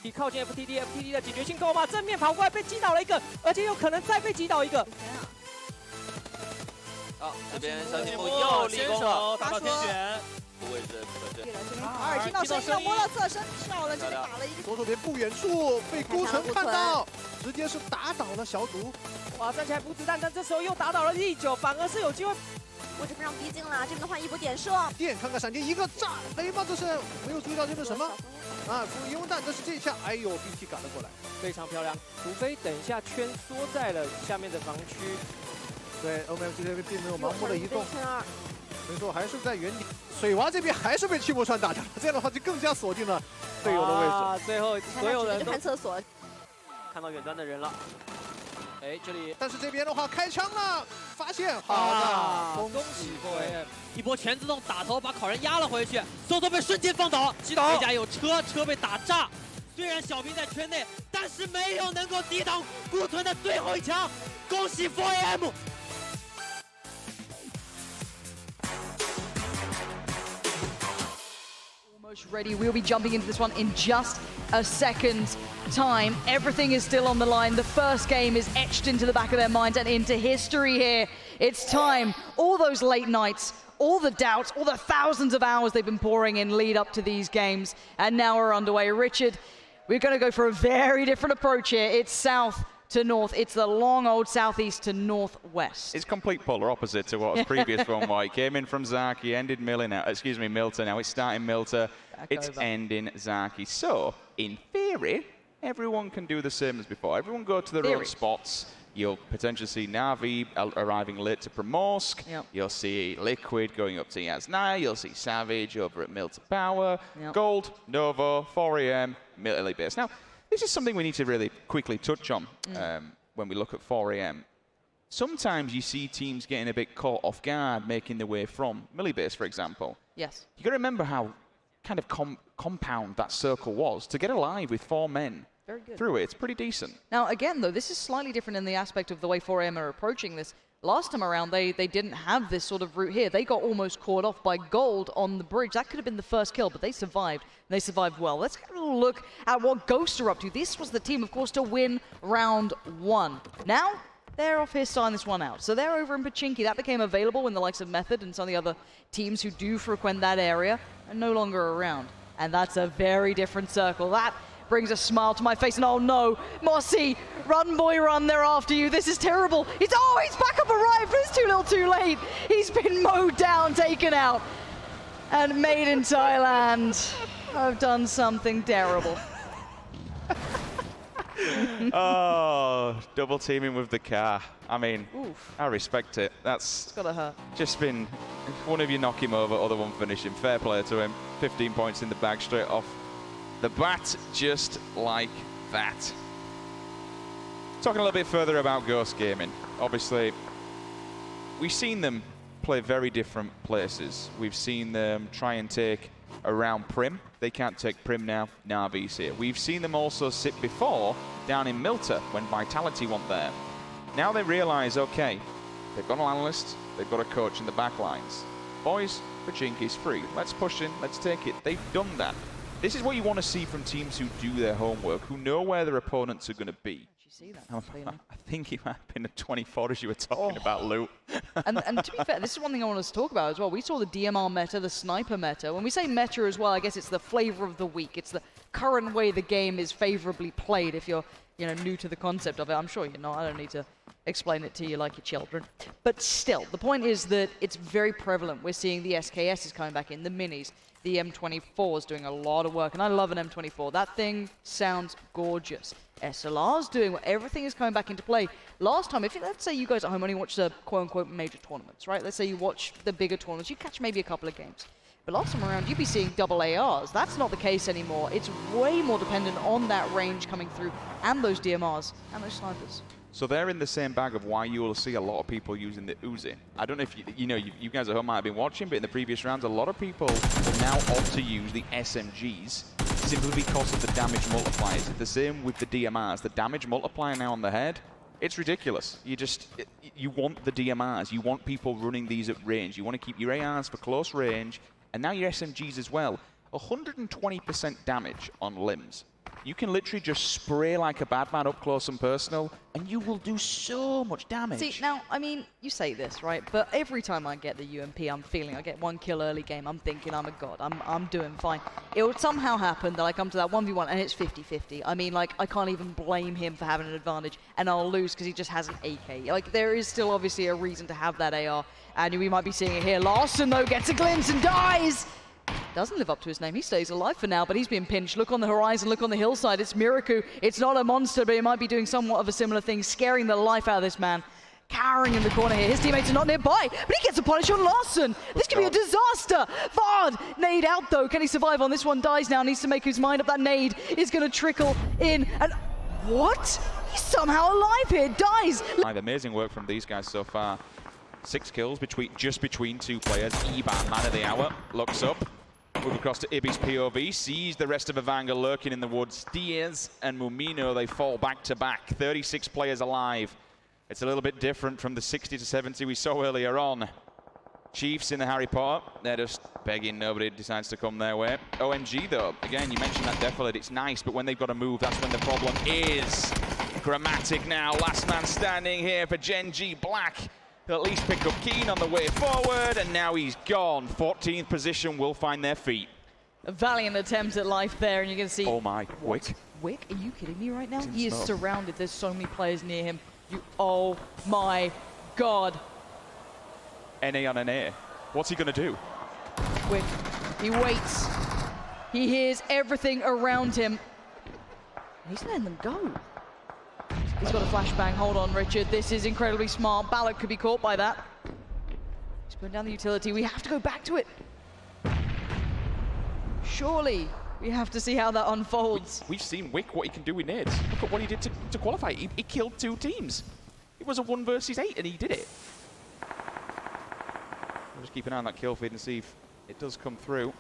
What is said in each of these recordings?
你靠近 FTD 的警觉性够吗？正面跑过来被击倒了一个，而且有可能再被击倒一个。好，这边小节目又立功了，打到天选。 位置可是卡尔听到声音了，摸到侧身跳了，这边打了一个左手边不远处被孤城看到，直接是打倒了小组。哇，站起来补子弹，但这时候又打倒了第9，反而是有机会。我这边让逼近了，这边的话一波点射。电看看闪电一个炸雷吗？这是没有注意到这个什么啊？烟雾弹，这是这一下，哎呦 ，BT 赶了过来，非常漂亮。除非等一下圈缩在了下面的防区。对 ，OMG 这边并没有盲目的移动。 没错，还是在原地。水娃这边还是被气波川打掉，这样的话就更加锁定了队友的位置。最后所有人都看厕所，看到远端的人了。哎，这里，但是这边的话开枪了，发现好的，恭喜各位！一波全自动打头，把烤人压了回去，搜索被瞬间放倒，击倒。回家有车被打炸。虽然小兵在圈内，但是没有能够抵挡孤屯的最后一枪。恭喜 4AM！ Ready. We'll be jumping into this one in just a second's time. Everything is still on the line. The first game is etched into the back of their minds and into history here. It's time. All those late nights, all the doubts, all the thousands of hours they've been pouring in lead up to these games, and now we're underway. Richard, we're going to go for a very different approach here. It's south to north. It's the long old southeast to northwest. It's complete polar opposite to what was previous one. White came in from Zaki, ended Millie now. Excuse me, Milter. Now it's starting Milter. It's ending Zaki. So, in theory, everyone can do the same as before. Everyone go to their own spots. You'll potentially see Na'Vi arriving late to Primorsk. Yep. You'll see Liquid going up to Yasnaya. You'll see Savage over at Milter Power. Yep. Gold, Novo, 4AM, Millie Base. Now, this is something we need to really quickly touch on when we look at 4AM. Sometimes you see teams getting a bit caught off guard, making their way from Millibase, for example. Yes. You got to remember how kind of compound that circle was to get alive with 4 men through it. It's pretty decent. Now, again, though, this is slightly different in the aspect of the way 4AM are approaching this. Last time around, they didn't have this sort of route here. They got almost caught off by Gold on the bridge. That could have been the first kill, but they survived. They survived well. Let's have a look at what Ghosts are up to. This was the team, of course, to win round 1. Now, they're off here starting this one out. So they're over in Pachinki. That became available when the likes of Method and some of the other teams who do frequent that area are no longer around. And that's a very different circle. That brings a smile to my face, and oh no, Mossy, run boy run, they're after you, this is terrible. He's back up arrived, but it's too little too late. He's been mowed down, taken out, and Made in Thailand have done something terrible. Oh, double teaming with the car. I mean, Oof. I respect it. That's It's gotta hurt. just been, one of you knock him over, other one finish him. Fair play to him. 15 points in the bag straight off the bat, just like that. Talking a little bit further about Ghost Gaming. Obviously, we've seen them play very different places. We've seen them try and take around Prim. They can't take Prim now. Na'Vi's here. We've seen them also sit before down in Milter when Vitality weren't there. Now they realise, okay, they've got an analyst, they've got a coach in the back lines. Boys, Pachinki's free. Let's push in, let's take it. They've done that. This is what you want to see from teams who do their homework, who know where their opponents are going to be. See that, I think it might have been a 24 as you were talking about, Luke. and to be fair, this is one thing I want us to talk about as well. We saw the DMR meta, the sniper meta. When we say meta as well, I guess it's the flavor of the week. It's the current way the game is favorably played. If you're new to the concept of it, I'm sure you're not. I don't need to explain it to you like your children. But still, the point is that it's very prevalent. We're seeing the SKS is coming back in, the minis. The M24 is doing a lot of work, and I love an M24. That thing sounds gorgeous. SLR's doing everything is coming back into play. Last time, let's say you guys at home only watch the quote-unquote major tournaments, right? Let's say you watch the bigger tournaments, you catch maybe a couple of games. But last time around, you'd be seeing double ARs. That's not the case anymore. It's way more dependent on that range coming through, and those DMRs, and those snipers. So they're in the same bag of why you will see a lot of people using the Uzi. I don't know if you guys at home might have been watching, but in the previous rounds, a lot of people will now opt to use the SMGs simply because of the damage multipliers. It's the same with the DMRs. The damage multiplier now on the head, it's ridiculous. You want the DMRs. You want people running these at range. You want to keep your ARs for close range, and now your SMGs as well. 120% damage on limbs. You can literally just spray like a bad man up close and personal, and you will do so much damage. See, now, I mean, you say this, right? But every time I get the UMP, I'm feeling I get 1 kill early game, I'm thinking I'm a god, I'm doing fine. It would somehow happen that I come to that 1v1 and it's 50-50. I mean, like, I can't even blame him for having an advantage, and I'll lose because he just has an AK. Like, there is still obviously a reason to have that AR, and we might be seeing it here. Larson, though, gets a glimpse and dies! Doesn't live up to his name. He stays alive for now, but he's being pinched. Look on the horizon, look on the hillside. It's Miraku. It's not a monster, but it might be doing somewhat of a similar thing, scaring the life out of this man. Cowering in the corner here. His teammates are not nearby, but he gets a punish on Larson. This could be a disaster. Vard, nade out though. Can he survive on this one? Dies now. Needs to make his mind up. That nade is going to trickle in. And what? He's somehow alive here. Dies. Amazing work from these guys so far. 6 kills just between 2 players. Eban, man of the hour, looks up. Move across to Ibi's POV, sees the rest of Evanga lurking in the woods. Diaz and Mumino, they fall back to back. 36 players alive. It's a little bit different from the 60 to 70 we saw earlier on. Chiefs in the Harry Potter, they're just begging, nobody decides to come their way. OMG though, again, you mentioned that defilade, it's nice, but when they've got to move, that's when the problem is. Grammatic now, last man standing here for Gen G Black. He'll at least pick up Keen on the way forward, and now he's gone. 14th position will find their feet. A valiant attempt at life there, and you can see... Oh my, Wick. Wick? Are you kidding me right now? He is surrounded. There's so many players near him. Oh my god. NA on NA. What's he going to do? Wick. He waits. He hears everything around him. He's letting them go. He's got a flashbang. Hold on, Richard. This is incredibly smart. Balak could be caught by that. He's putting down the utility. We have to go back to it. Surely we have to see how that unfolds. We've seen Wick, what he can do with nades. Look at what he did to qualify. He killed 2 teams. It was a 1 versus 8, and he did it. We'll just keep an eye on that kill feed and see if it does come through.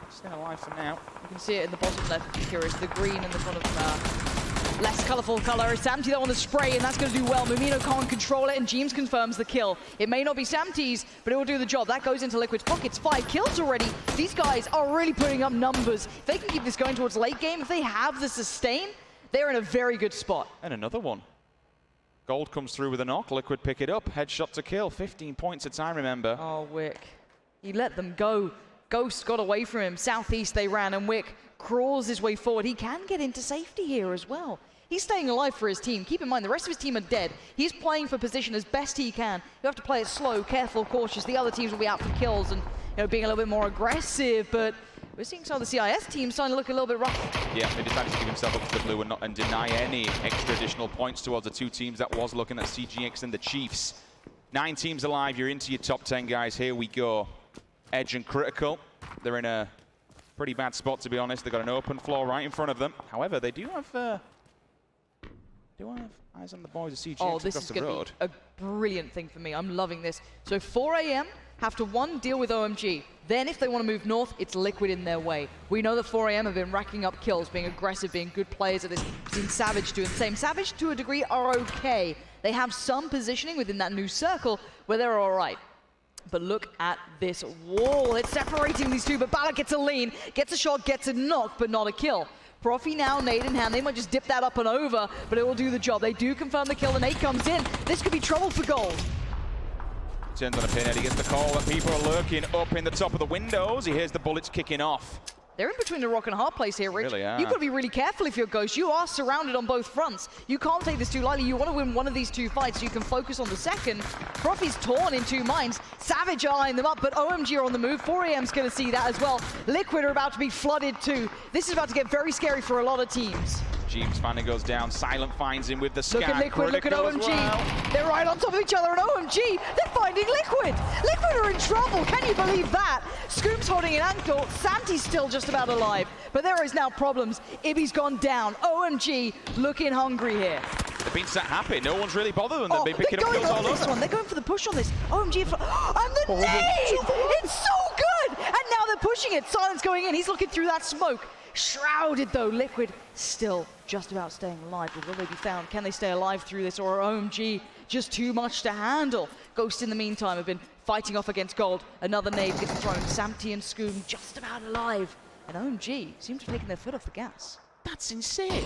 Staying alive for now. You can see it in the bottom left. Curious, the green and the sort of less colourful colour. Samty that on the spray, and that's going to do well. Mumino can't control it, and Jeems confirms the kill. It may not be Samty's, but it will do the job. That goes into Liquid's pockets. 5 kills already. These guys are really putting up numbers. If they can keep this going towards late game, if they have the sustain, they're in a very good spot. And another one. Gold comes through with a knock. Liquid pick it up. Headshot to kill. 15 points at time, remember. Oh, Wick. He let them go. Ghost got away from him. Southeast they ran, and Wick crawls his way forward. He can get into safety here as well. He's staying alive for his team. Keep in mind, the rest of his team are dead. He's playing for position as best he can. You have to play it slow, careful, cautious. The other teams will be out for kills and being a little bit more aggressive, but we're seeing some of the CIS teams starting to look a little bit rough. Yeah, he decided to give himself up to the blue and deny any extra additional points towards the 2 teams that was looking at CGX and the Chiefs. 9 teams alive, you're into your top 10, guys. Here we go. Edge and Critical. They're in a pretty bad spot, to be honest. They've got an open floor right in front of them. However, they do have eyes on the boys of CGX across the road. This is going to be a brilliant thing for me. I'm loving this. So 4 a.m. have to, 1, deal with OMG. Then if they want to move north, it's Liquid in their way. We know that 4 a.m. have been racking up kills, being aggressive, being good players at this. We've seen Savage doing the same. Savage, to a degree, are okay. They have some positioning within that new circle where they're all right. But look at this wall. It's separating these two, but Balak gets a lean, gets a shot, gets a knock, but not a kill. Profi now, nade in hand. They might just dip that up and over, but it will do the job. They do confirm the kill, and nade comes in. This could be trouble for Gold. Turns on a pinhead. He gets the call that people are lurking up in the top of the windows. He hears the bullets kicking off. They're in between a rock and a hard place here, Rich. Really are. You've got to be really careful if you're Ghost. You are surrounded on both fronts. You can't take this too lightly. You want to win one of these 2 fights so you can focus on the second. Profi's torn in 2 minds. Savage are eyeing them up, but OMG are on the move. 4 a.m.'s going to see that as well. Liquid are about to be flooded too. This is about to get very scary for a lot of teams. James finally goes down. Silent finds him with the scan. Look at Liquid, look at OMG. Well. They're right on top of each other, and OMG, they're finding Liquid. Liquid are in trouble. Can you believe that? Scoop's holding an ankle. Santi's still just about alive. But there is now problems. Ibby's gone down. OMG looking hungry here. They've been sat happy. No one's really bothered them. They've been picking up kills all over. They're going for the push on this. OMG, and the nade! It's so good! And now they're pushing it. Silence going in. He's looking through that smoke. Shrouded though, Liquid still just about staying alive, but will they be found? Can they stay alive through this, or OMG just too much to handle? Ghost in the meantime have been fighting off against Gold. Another nade gets thrown. Samty and Scoom just about alive, and OMG seem to have taken their foot off the gas. That's insane.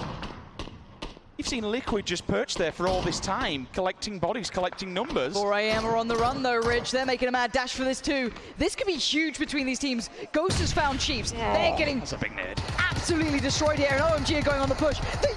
You've seen Liquid just perch there for all this time, collecting bodies, collecting numbers. 4AM are on the run though, Rich. They're making a mad dash for this too. This could be huge between these teams. Ghost has found Chiefs. They're getting That's a big nerd. absolutely destroyed here, and OMG are going on the push. The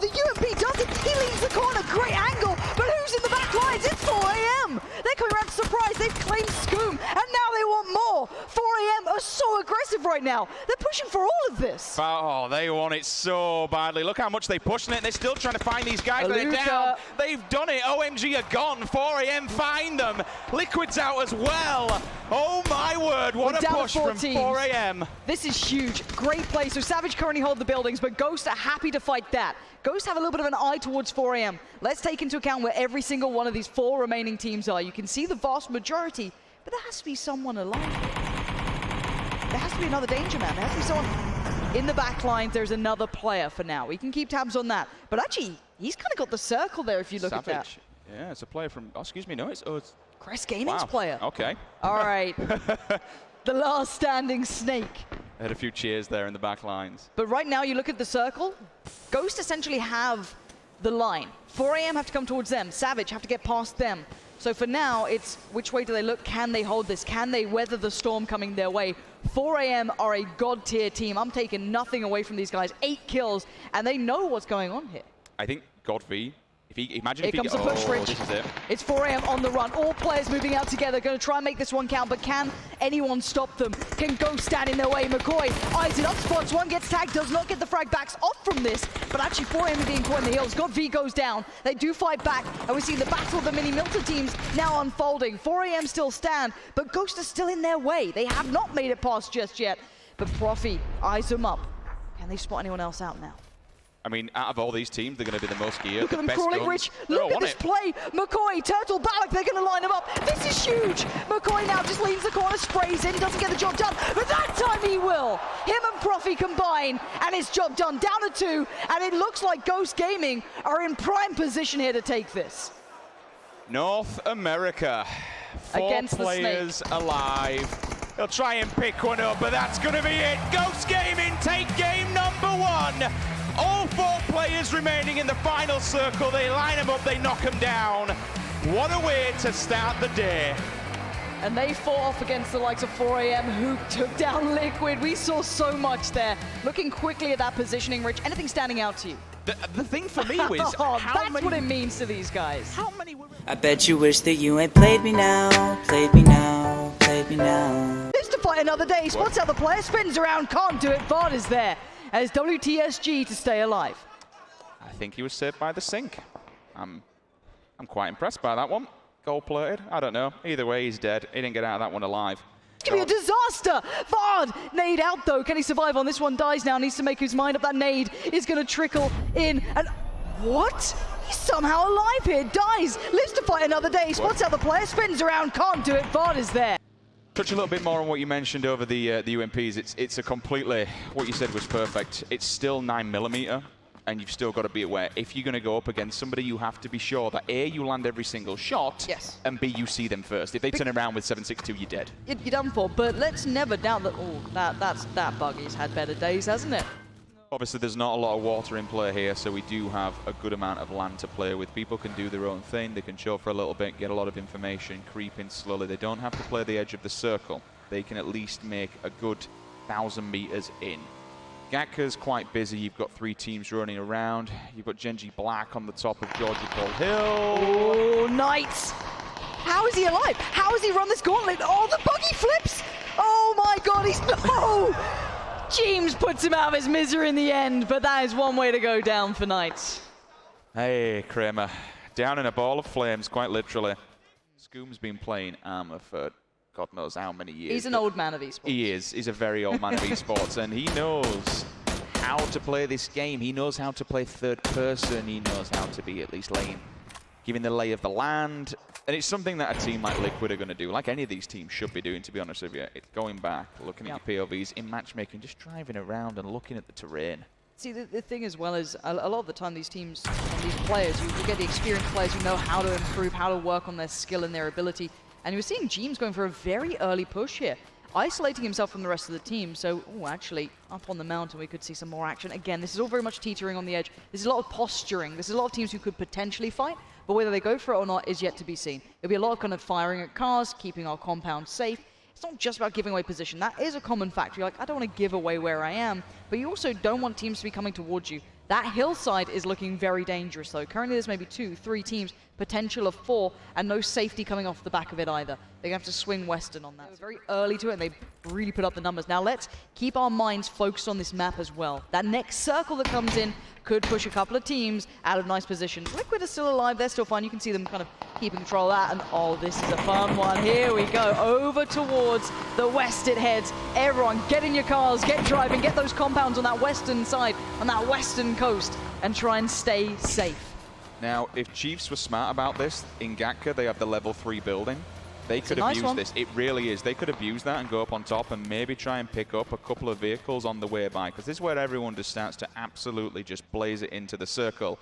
UMP does it. He leaves the corner. Great angle. But who's in the back lines? It's 4AM. They're coming around to surprise. They've claimed Scoom, and now they want more. 4AM are so aggressive right now. They're pushing for all of this. Oh, they want it so badly. Look how much they're pushing it. They're still trying to find these guys, but they're down. They've done it. OMG are gone. 4AM find them. Liquid's out as well. Oh my word, what a push from 4AM. This is huge. Great play. So Savage currently hold the buildings, but Ghost are happy to fight that. Ghost have a little bit of an eye towards 4AM. Let's take into account where every single one of these 4 remaining teams are. You can see the vast majority, but there has to be someone alive. There has to be another danger man. There has to be someone in the back line. There's another player for now. We can keep tabs on that. But actually, he's kind of got the circle there if you look Savage. at that. Yeah, it's a player from, oh, excuse me, no, it's Crest Gaming's player. Okay. All right. The last standing snake. I had a few cheers there in the back lines. But right now, you look at the circle, Ghost essentially have the line. 4AM have to come towards them. Savage have to get past them. So for now, it's which way do they look? Can they hold this? Can they weather the storm coming their way? 4AM are a god tier team. I'm taking nothing away from these guys. 8 kills, and they know what's going on here. I think God V, imagine Here if he comes the push, Rich. this is it. It's 4AM on the run. All players moving out together, going to try and make this one count, but can anyone stop them? Can Ghost stand in their way? McCoy eyes it up, spots one, gets tagged, does not get the frag backs off from this, but actually 4AM are being caught in the heels. God V goes down. They do fight back, and we see the battle of the mini Milton teams now unfolding. 4AM still stand, but Ghost is still in their way. They have not made it past just yet, but Profi eyes them up. Can they spot anyone else out now? I mean, out of all these teams, they're going to be the most geared. Look at them crawling, Rich. Look at this play. McCoy, Turtle, Balak, they're going to line them up. This is huge. McCoy now just leaves the corner, sprays in, doesn't get the job done. But that time he will. Him and Profi combine, and it's job done. Down to 2, and it looks like Ghost Gaming are in prime position here to take this. North America. 4 Against players alive. They'll try and pick one up, but that's going to be it. Ghost Gaming take game number 1. All 4 players remaining in the final circle. They line them up, they knock them down. What a way to start the day. And they fought off against the likes of 4AM, who took down Liquid. We saw so much there. Looking quickly at that positioning, Rich, anything standing out to you? The thing for me was that's what it means to these guys. How many were... I bet you wish that you ain't played me now, played me now, played me now. This to fight another day. Spots out the player, spins around, can't do it. Vard is there as WTSG to stay alive. I think he was saved by the sink. I'm quite impressed by that one. Gold-plated, I don't know. Either way, he's dead. He didn't get out of that one alive. It's going to be a disaster. Vard, nade out though. Can he survive on this one? Dies now, needs to make his mind up. That nade is going to trickle in. And what? He's somehow alive here. Dies, lives to fight another day. Spots out the player, spins around, can't do it. Vard is there. Touch a little bit more on what you mentioned over the UMPs. It's a completely, what you said was perfect. It's still 9mm, and you've still got to be aware. If you're going to go up against somebody, you have to be sure that A, you land every single shot, yes, and B, you see them first. If they turn around with 7.62, you're dead. You're done for, but let's never doubt that, that buggy's had better days, hasn't it? Obviously, there's not a lot of water in play here, so we do have a good amount of land to play with. People can do their own thing. They can show for a little bit, get a lot of information, creep in slowly. They don't have to play the edge of the circle. They can at least make a good 1,000 meters in. Gakka's quite busy. You've got 3 teams running around. You've got Genji Black on the top of Georgia Paul Hill. Oh, Knights! How is he alive? How has he run this gauntlet? Oh, the buggy flips! Oh my God, he's no! James puts him out of his misery in the end, but that is one way to go down for Knights. Hey, Kramer. Down in a ball of flames, quite literally. Scoom's been playing Armor for God knows how many years. He's an old man of esports. He is. He's a very old man of esports, and he knows how to play this game. He knows how to play third person. He knows how to be at least giving the lay of the land. And it's something that a team like Liquid are going to do, like any of these teams should be doing, to be honest with you. It's going back, looking at your POVs, in matchmaking, just driving around and looking at the terrain. See, the thing as well is, a lot of the time these teams and these players, you get the experienced players who know how to improve, how to work on their skill and their ability. And you're seeing Jeems going for a very early push here. isolating himself from the rest of the team. So, actually, up on the mountain, we could see some more action. Again, this is all very much teetering on the edge. There's a lot of posturing. There's a lot of teams who could potentially fight, but whether they go for it or not is yet to be seen. It'll be a lot of kind of firing at cars, keeping our compound safe. It's not just about giving away position. That is a common factor. You're like, I don't want to give away where I am, but you also don't want teams to be coming towards you. That hillside is looking very dangerous, though. Currently, there's maybe 2, 3 teams, potential of 4, and no safety coming off the back of it either. They're going to have to swing western on that. They were very early to it, and they really put up the numbers. Now, let's keep our minds focused on this map as well. That next circle that comes in could push a couple of teams out of nice positions. Liquid is still alive. They're still fine. You can see them kind of keeping control of that. And, oh, this is a fun one. Here we go. Over towards the west it heads. Everyone, get in your cars, get driving, get those compounds on that western side, on that western coast, and try and stay safe. Now, if Chiefs were smart about this, in Gatka, they have the level 3 building. They could have used this. It really is. They could have used that and go up on top and maybe try and pick up a couple of vehicles on the way by, because this is where everyone just starts to absolutely just blaze it into the circle.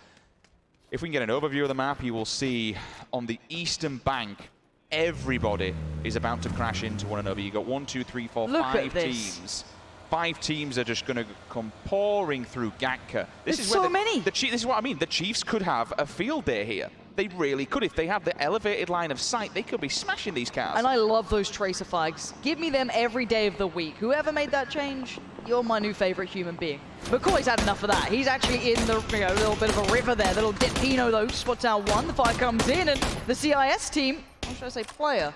If we can get an overview of the map, you will see on the eastern bank, everybody is about to crash into one another. You got 1, 2, 3, 4, 5 teams. 5 teams are just going to come pouring through Gatka. This is so many. This is what I mean. The Chiefs could have a field day here. They really could. If they have the elevated line of sight, they could be smashing these cars. And I love those tracer flags. Give me them every day of the week. Whoever made that change, you're my new favorite human being. McCoy's had enough of that. He's actually in the little bit of a river there. The little dip Pino, though, spots out one. The fire comes in, and the CIS team, what should I say, player,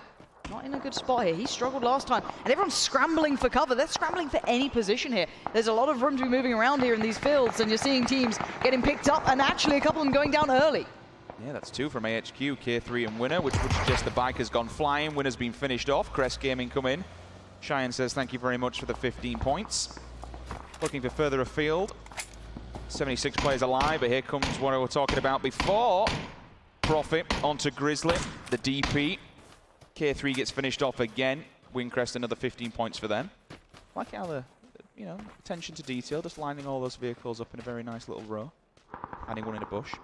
not in a good spot here. He struggled last time. And everyone's scrambling for cover. They're scrambling for any position here. There's a lot of room to be moving around here in these fields, and you're seeing teams getting picked up, and actually a couple of them going down early. Yeah, that's 2 from AHQ, K3 and Winner, which would suggest the bike has gone flying. Winner's been finished off. Crest Gaming come in. Cheyenne says thank you very much for the 15 points. Looking for further afield. 76 players alive, but here comes what I was talking about before. Profit onto Grizzly, the DP. K3 gets finished off again. Windcrest, another 15 points for them. I like how the, attention to detail, just lining all those vehicles up in a very nice little row. Adding one in a bush.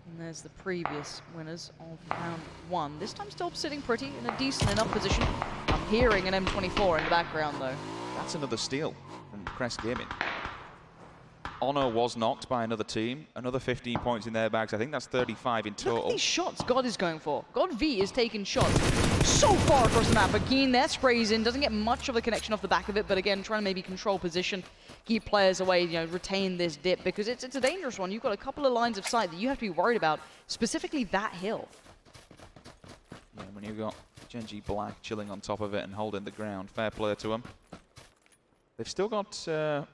And there's the previous winners of round 1. This time still sitting pretty in a decent enough position. I'm hearing an M24 in the background, though. That's another steal from Crest Gaming. Honor was knocked by another team. Another 15 points in their bags. I think that's 35 in total. Look at these shots God is going for. God V is taking shots so far across the map. Ageen there sprays in. Doesn't get much of a connection off the back of it, but again, trying to maybe control position, keep players away, retain this dip, because it's a dangerous one. You've got a couple of lines of sight that you have to be worried about, specifically that hill. Yeah, when you've got Genji Black chilling on top of it and holding the ground, fair play to them. They've still got a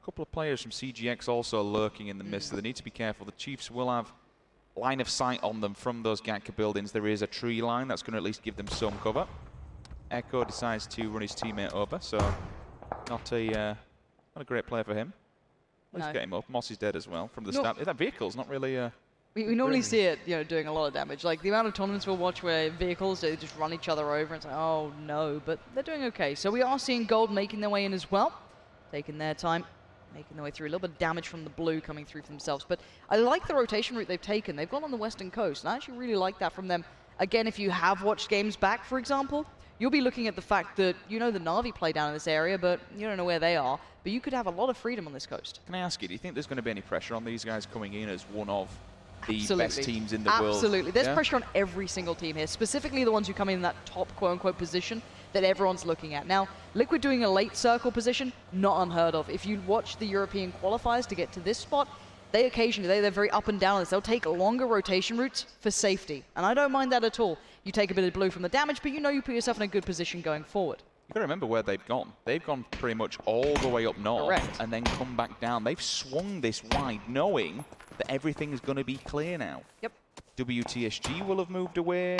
couple of players from CGX also lurking in the mist, so they need to be careful. The Chiefs will have line of sight on them from those Gatka buildings. There is a tree line that's going to at least give them some cover. Echo decides to run his teammate over, so not a great play for him. Let's get him up. Moss is dead as well from the start. That vehicle's not really... We normally see it, doing a lot of damage. Like the amount of tournaments we'll watch where vehicles, they just run each other over. And it's like, oh no, but they're doing okay. So we are seeing Gold making their way in as well, taking their time, making their way through. A little bit of damage from the blue coming through for themselves. But I like the rotation route they've taken. They've gone on the western coast, and I actually really like that from them. Again, if you have watched games back, for example, you'll be looking at the fact that the Na'Vi play down in this area, but you don't know where they are. But you could have a lot of freedom on this coast. Can I ask you, do you think there's going to be any pressure on these guys coming in as one of the best teams in the world? Absolutely. There's pressure on every single team here, specifically the ones who come in that top quote-unquote position that everyone's looking at. Now, Liquid doing a late circle position, not unheard of. If you watch the European qualifiers to get to this spot, they occasionally, they're very up and down on this. They'll take longer rotation routes for safety, and I don't mind that at all. You take a bit of blue from the damage, but you put yourself in a good position going forward. You've got to remember where they've gone. They've gone pretty much all the way up north and then come back down. They've swung this wide, knowing that everything is going to be clear now. Yep. WTSG will have moved away.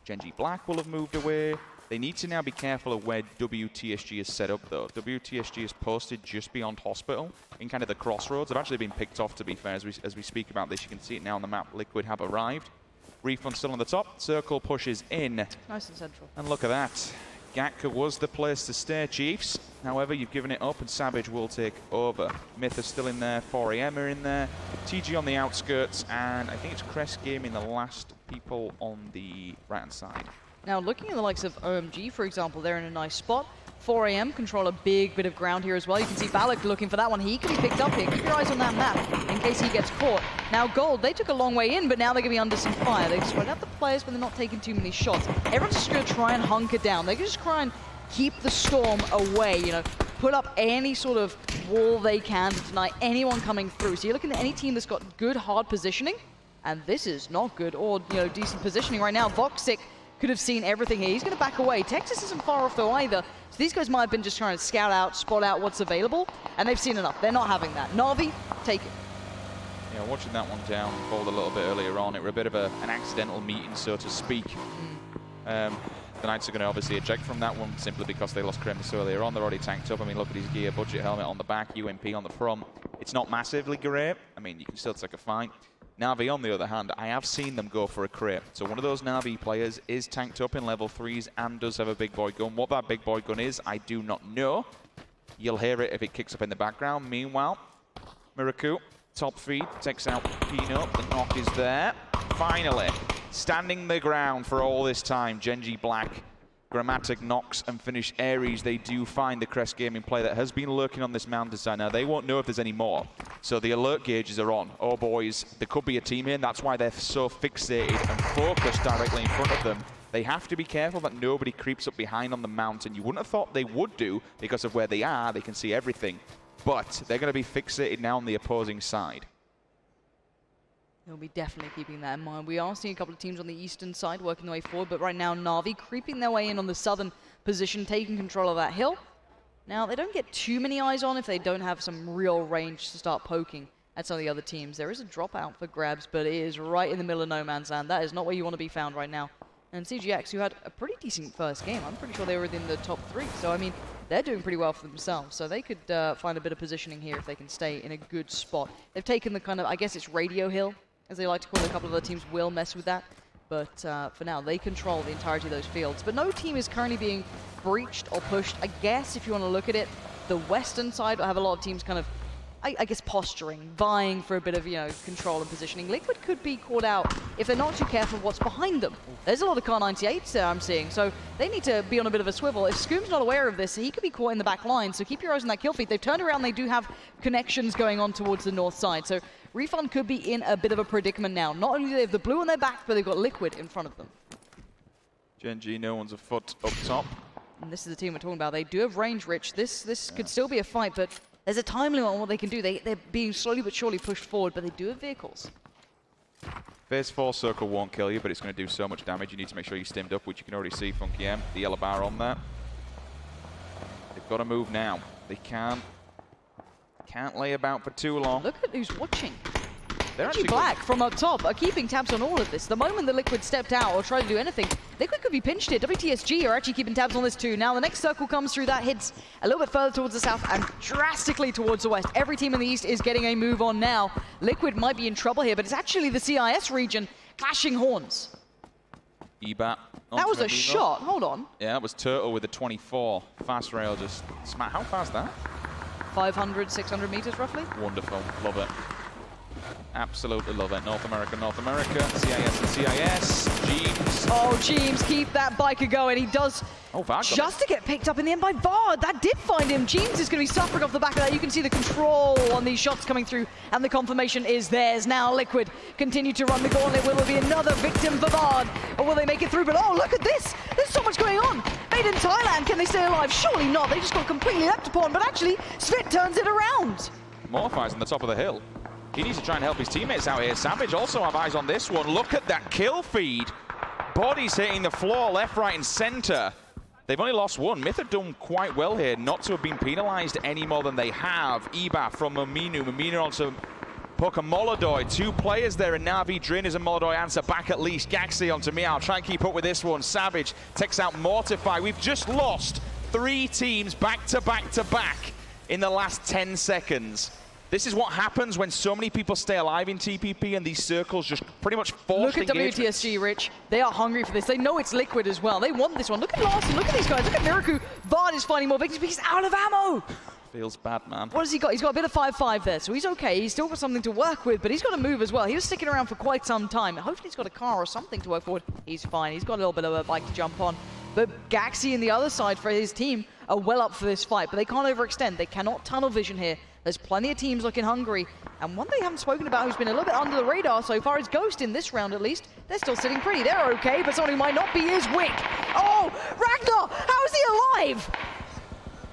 Genji Black will have moved away. They need to now be careful of where WTSG is set up, though. WTSG is posted just beyond Hospital in kind of the crossroads. They've actually been picked off, to be fair, as we speak about this. You can see it now on the map. Liquid have arrived. Refund still on the top. Circle pushes in. Nice and central. And look at that. Gatka was the place to stay, Chiefs. However, you've given it up and Savage will take over. Myth is still in there, 4AM are in there, TG on the outskirts, and I think it's Crest Gaming, the last people on the right-hand side. Now, looking at the likes of OMG, for example, they're in a nice spot. 4 AM control a big bit of ground here as well. You can see Balak looking for that one. He could be picked up here. Keep your eyes on that map in case he gets caught. Now, Gold, they took a long way in, but now they're going to be under some fire. They've spread out the players, but they're not taking too many shots. Everyone's just going to try and hunker down. They're just try and keep the storm away, you know, put up any sort of wall they can to deny anyone coming through. So you're looking at any team that's got good, hard positioning, and this is not good or, you know, decent positioning right now. Voxic could have seen everything here. He's going to back away. Texas isn't far off though either. So these guys might have been just trying to scout out, spot out what's available, and they've seen enough. They're not having that. Na'Vi, take it. Yeah, watching that one down, called a little bit earlier on. It was a bit of an accidental meeting, so to speak. The Knights are going to obviously eject from that one simply because they lost Kremis earlier on. They're already tanked up. I mean, look at his gear, budget helmet on the back, UMP on the front. It's not massively great. I mean, you can still take a fight. Na'Vi, on the other hand, I have seen them go for a crate. So one of those Na'Vi players is tanked up in level 3s and does have a big boy gun. What that big boy gun is, I do not know. You'll hear it if it kicks up in the background. Meanwhile, Miraku, top feed, takes out Peanut. The knock is there. Finally, standing the ground for all this time, Genji Black, Grammatic knocks and finish Ares. They do find the Crest Gaming player that has been lurking on this mountainside. Now, they won't know if there's any more. So the alert gauges are on. Oh, boys, there could be a team here, and that's why they're so fixated and focused directly in front of them. They have to be careful that nobody creeps up behind on the mountain. You wouldn't have thought they would do because of where they are. They can see everything. But they're going to be fixated now on the opposing side. They'll be definitely keeping that in mind. We are seeing a couple of teams on the eastern side working their way forward, but right now Na'Vi creeping their way in on the southern position, taking control of that hill. Now, they don't get too many eyes on if they don't have some real range to start poking at some of the other teams. There is a dropout for grabs, but it is right in the middle of no man's land. That is not where you want to be found right now. And CGX, who had a pretty decent first game, I'm pretty sure they were within the top 3. So, I mean, they're doing pretty well for themselves. So they could find a bit of positioning here if they can stay in a good spot. They've taken the kind of, I guess it's radio hill, as they like to call it. A couple of other teams will mess with that. But for now, they control the entirety of those fields. But no team is currently being breached or pushed. I guess if you want to look at it, the western side will have a lot of teams kind of, I guess, posturing, vying for a bit of, you know, control and positioning. Liquid could be caught out if they're not too careful of what's behind them. There's a lot of Car 98s there I'm seeing, so they need to be on a bit of a swivel. If Scoom's not aware of this, he could be caught in the back line, so keep your eyes on that kill feed. They've turned around, they do have connections going on towards the north side, so Refund could be in a bit of a predicament now. Not only do they have the blue on their back, but they've got Liquid in front of them. Genji, no one's a foot up top. And this is the team we're talking about. They do have range, Rich. This could still be a fight, but there's a time limit on what they can do. They're being slowly but surely pushed forward, but they do have vehicles. Phase 4 circle won't kill you, but it's going to do so much damage. You need to make sure you're stimmed up, which you can already see Funky M, the yellow bar on that. They've got to move now. They can't lay about for too long. Look at who's watching. They're actually Black from up top are keeping tabs on all of this. The moment the Liquid stepped out or tried to do anything, Liquid could be pinched here. WTSG are actually keeping tabs on this too. Now the next circle comes through, that hits a little bit further towards the south and drastically towards the west. Every team in the east is getting a move on now. Liquid might be in trouble here, but it's actually the CIS region clashing horns. Ebat. That was a shot. Hold on. Yeah, that was Turtle with a 24. Fast rail just smack. How fast that? 500, 600 meters roughly. Wonderful. Love it. Absolutely love it. North America, CIS and CIS. Jeems. Oh, Jeems, keep that biker going. He does just to get picked up in the end by Vard. That did find him. Jeems is going to be suffering off the back of that. You can see the control on these shots coming through, and the confirmation is theirs. Now Liquid continue to run the gauntlet. Will there be another victim for Vard, or will they make it through? But oh, look at this. There's so much going on. Made in Thailand. Can they stay alive? Surely not. They just got completely leapt upon, but actually, Svit turns it around. Morphi's on the top of the hill. He needs to try and help his teammates out here. Savage also have eyes on this one. Look at that kill feed. Bodies hitting the floor left, right, and center. They've only lost one. Myth have done quite well here not to have been penalized any more than they have. Eba from Maminu. Maminu onto Pokamolodoy. 2 players there, and Na'Vi Drin is a Molodoy answer back at least. Gaxi onto Meow. Try and keep up with this one. Savage takes out Mortify. We've just lost 3 teams back to back to back in the last 10 seconds. This is what happens when so many people stay alive in TPP and these circles just pretty much force engagement. Look at WTSG, Rich. They are hungry for this. They know it's Liquid as well. They want this one. Look at Larson. Look at these guys. Look at Miraku. Vard is finding more victims, but he's out of ammo. Feels bad, man. What has he got? He's got a bit of 5-5 there, so he's okay. He's still got something to work with, but he's got to move as well. He was sticking around for quite some time. Hopefully he's got a car or something to work forward. He's fine. He's got a little bit of a bike to jump on. But Gaxi and the other side for his team are well up for this fight, but they can't overextend. They cannot tunnel vision here. There's plenty of teams looking hungry. And one they haven't spoken about who's been a little bit under the radar so far is Ghost in this round at least. They're still sitting pretty. They're okay, but someone who might not be is Wick. Oh, Ragnar! How is he alive?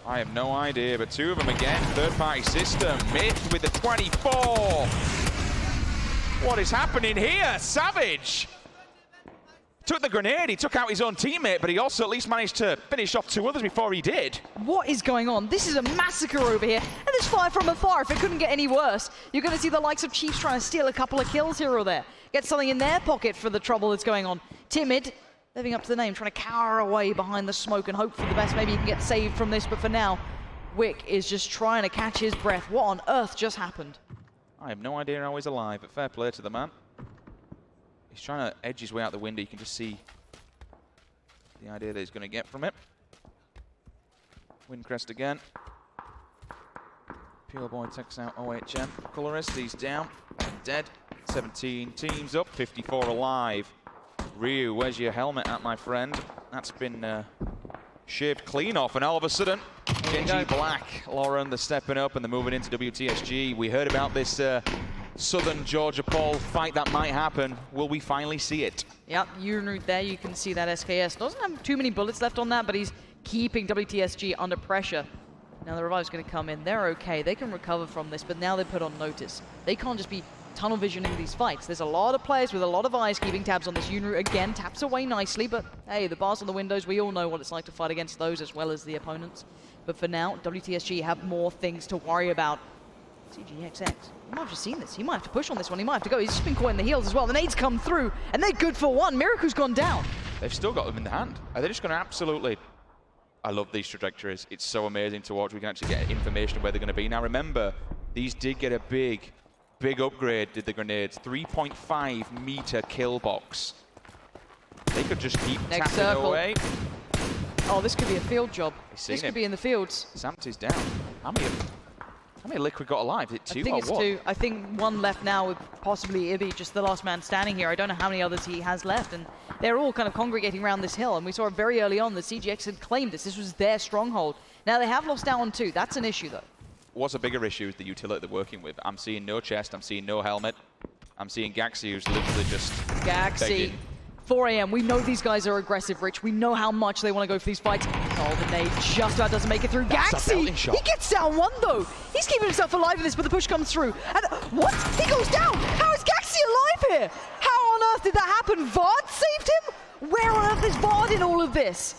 I have no idea, but two of them again. Third-party system. Myth with the 24. What is happening here? Savage took the grenade. He took out his own teammate, but he also at least managed to finish off two others before he did. What is going on? This is a massacre over here. And there's fire from afar. If it couldn't get any worse, you're going to see the likes of Chiefs trying to steal a couple of kills here or there. Get something in their pocket for the trouble that's going on. Timid, living up to the name, trying to cower away behind the smoke and hope for the best. Maybe he can get saved from this, but for now, Wick is just trying to catch his breath. What on earth just happened? I have no idea how he's alive, but fair play to the man. He's trying to edge his way out the window. You can just see the idea that he's going to get from it. Windcrest again. Pure Boy takes out OHM. Colorist, he's down. Dead. 17 teams up, 54 alive. Ryu, where's your helmet at, my friend? That's been shaved clean off, and all of a sudden, Genji Black, Lauren, they're stepping up and they're moving into WTSG. We heard about this Southern Georgia Paul fight that might happen. Will we finally see it? Yep, Unroot there, you can see that SKS doesn't have too many bullets left on that, but he's keeping WTSG under pressure. Now the revive's going to come in. They're okay. They can recover from this, but now they're put on notice. They can't just be tunnel visioning these fights. There's a lot of players with a lot of eyes keeping tabs on this. Unroot again taps away nicely, but hey, the bars on the windows, we all know what it's like to fight against those as well as the opponents. But for now, WTSG have more things to worry about. CGXX, he might have just seen this. He might have to push on this one. He might have to go. He's just been caught in the heels as well. The nades come through, and they're good for one. Miriku's gone down. They've still got them in the hand. Are they just going to absolutely... I love these trajectories. It's so amazing to watch. We can actually get information of where they're going to be. Now remember, these did get a big upgrade, did the grenades. 3.5 meter kill box. They could just keep Next tapping circle. away. Oh, this could be a field job. This could be in the fields. Samty's down. How many Liquid got alive? Is it two I think or it's one? two. I think one left now with possibly Ibby, just the last man standing here. I don't know how many others he has left, and they're all kind of congregating around this hill. And we saw it very early on. The CGX had claimed this. This was their stronghold. Now they have lost down on two. That's an issue, though. What's a bigger issue is the utility they're working with. I'm seeing no chest. I'm seeing no helmet. I'm seeing Gaxi, who's literally just Gaxi. begging. 4 AM. We know these guys are aggressive, Rich. We know how much they want to go for these fights. Oh, the nade just about doesn't make it through. Gaxi! He gets down one, though. He's keeping himself alive in this, but the push comes through. And what? He goes down! How is Gaxi alive here? How on earth did that happen? Vard saved him? Where on earth is Vard in all of this?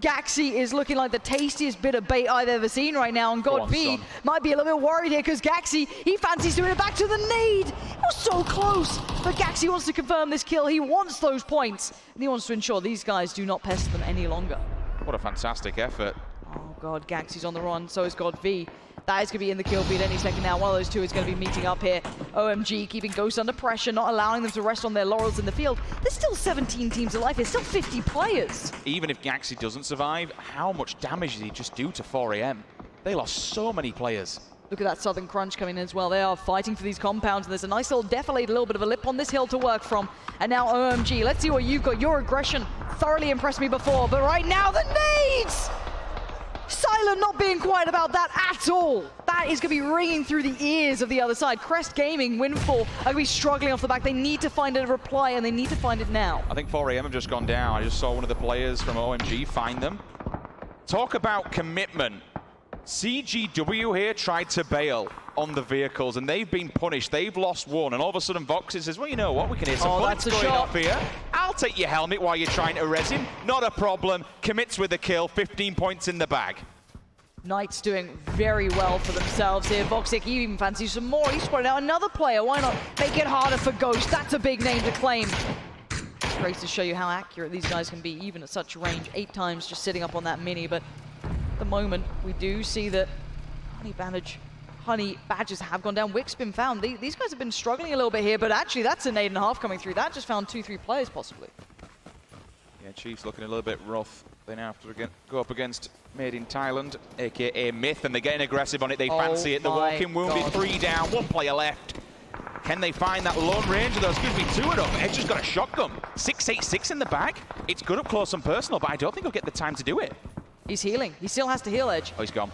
Gaxi is looking like the tastiest bit of bait I've ever seen right now, and God V might be a little bit worried here because Gaxi, he fancies doing it back to the nade. It was so close, but Gaxi wants to confirm this kill. He wants those points, and he wants to ensure these guys do not pester them any longer. What a fantastic effort. Oh God, Gaxi's on the run, so is God V. That is going to be in the kill feed any second now. One of those two is going to be meeting up here. OMG keeping Ghost under pressure, not allowing them to rest on their laurels in the field. There's still 17 teams alive. There's still 50 players. Even if Gaxi doesn't survive, how much damage did he just do to 4 AM? They lost so many players. Look at that Southern Crunch coming in as well. They are fighting for these compounds, and there's a nice little defilade, a little bit of a lip on this hill to work from. And now OMG, let's see what you've got. Your aggression thoroughly impressed me before, but right now the nades! Silent not being quiet about that at all. That is going to be ringing through the ears of the other side. Crest Gaming, Windfall are going to be struggling off the back. They need to find a reply, and they need to find it now. I think 4 AM have just gone down. I just saw one of the players from OMG find them. Talk about commitment. CGW here tried to bail on the vehicles, and they've been punished. They've lost one, and all of a sudden Voxy says, well, you know what, we can hear some bullets going off here. I'll take your helmet while you're trying to res him. Not a problem. Commits with the kill. 15 points in the bag. Knights doing very well for themselves here. Voxic, he even fancies some more. He's spotted out another player. Why not make it harder for Ghost? That's a big name to claim. Great to show you how accurate these guys can be, even at such range. 8 times just sitting up on that mini, but at the moment, we do see that Honey Badgers have gone down. Wick's been found. These guys have been struggling a little bit here, but actually that's a nade and a half coming through. That just found 2-3 players possibly. Yeah, Chiefs looking a little bit rough They now have to go up against Made in Thailand, aka Myth, and they're getting aggressive on it. They fancy it. The walking wounded, 3 down, 1 player left. Can they find that lone ranger though? Excuse me, 2 it up. Edge has got a shotgun. 686 in the bag. It's good up close and personal, but I don't think he'll get the time to do it. He's healing. He still has to heal, Edge. Oh, he's gone.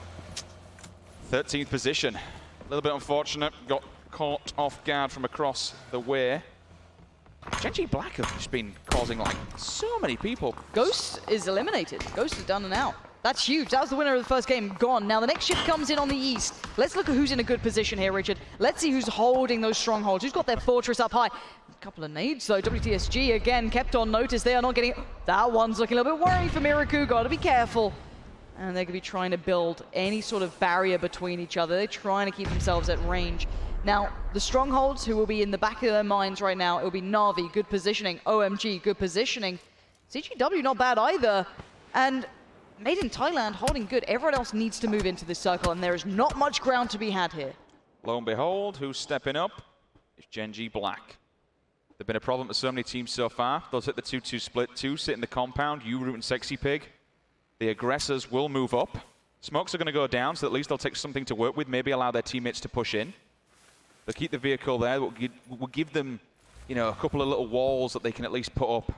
13th position. A little bit unfortunate. Got caught off guard from across the way. Genji Black have just been causing like so many people. Ghost is eliminated. Ghost is done and out. That's huge. That was the winner of the first game, gone. Now the next shift comes in on the east. Let's look at who's in a good position here, Richard. Let's see who's holding those strongholds. Who's got their fortress up high? A couple of nades though. WTSG again kept on notice. They are not getting... That one's looking a little bit worrying for Miraku. Got to be careful. And they're going to be trying to build any sort of barrier between each other. They're trying to keep themselves at range. Now, the strongholds who will be in the back of their minds right now, it will be Na'Vi, good positioning. OMG, good positioning. CGW, not bad either. And Made in Thailand, holding good. Everyone else needs to move into this circle, and there is not much ground to be had here. Lo and behold, who's stepping up? It's Genji Black. They've been a problem for so many teams so far. They'll hit the 2-2 split, 2 sit in the compound, U-Root and Sexy Pig. The aggressors will move up. Smokes are going to go down, so at least they'll take something to work with, maybe allow their teammates to push in. They'll keep the vehicle there. We'll give them, you know, a couple of little walls that they can at least put up.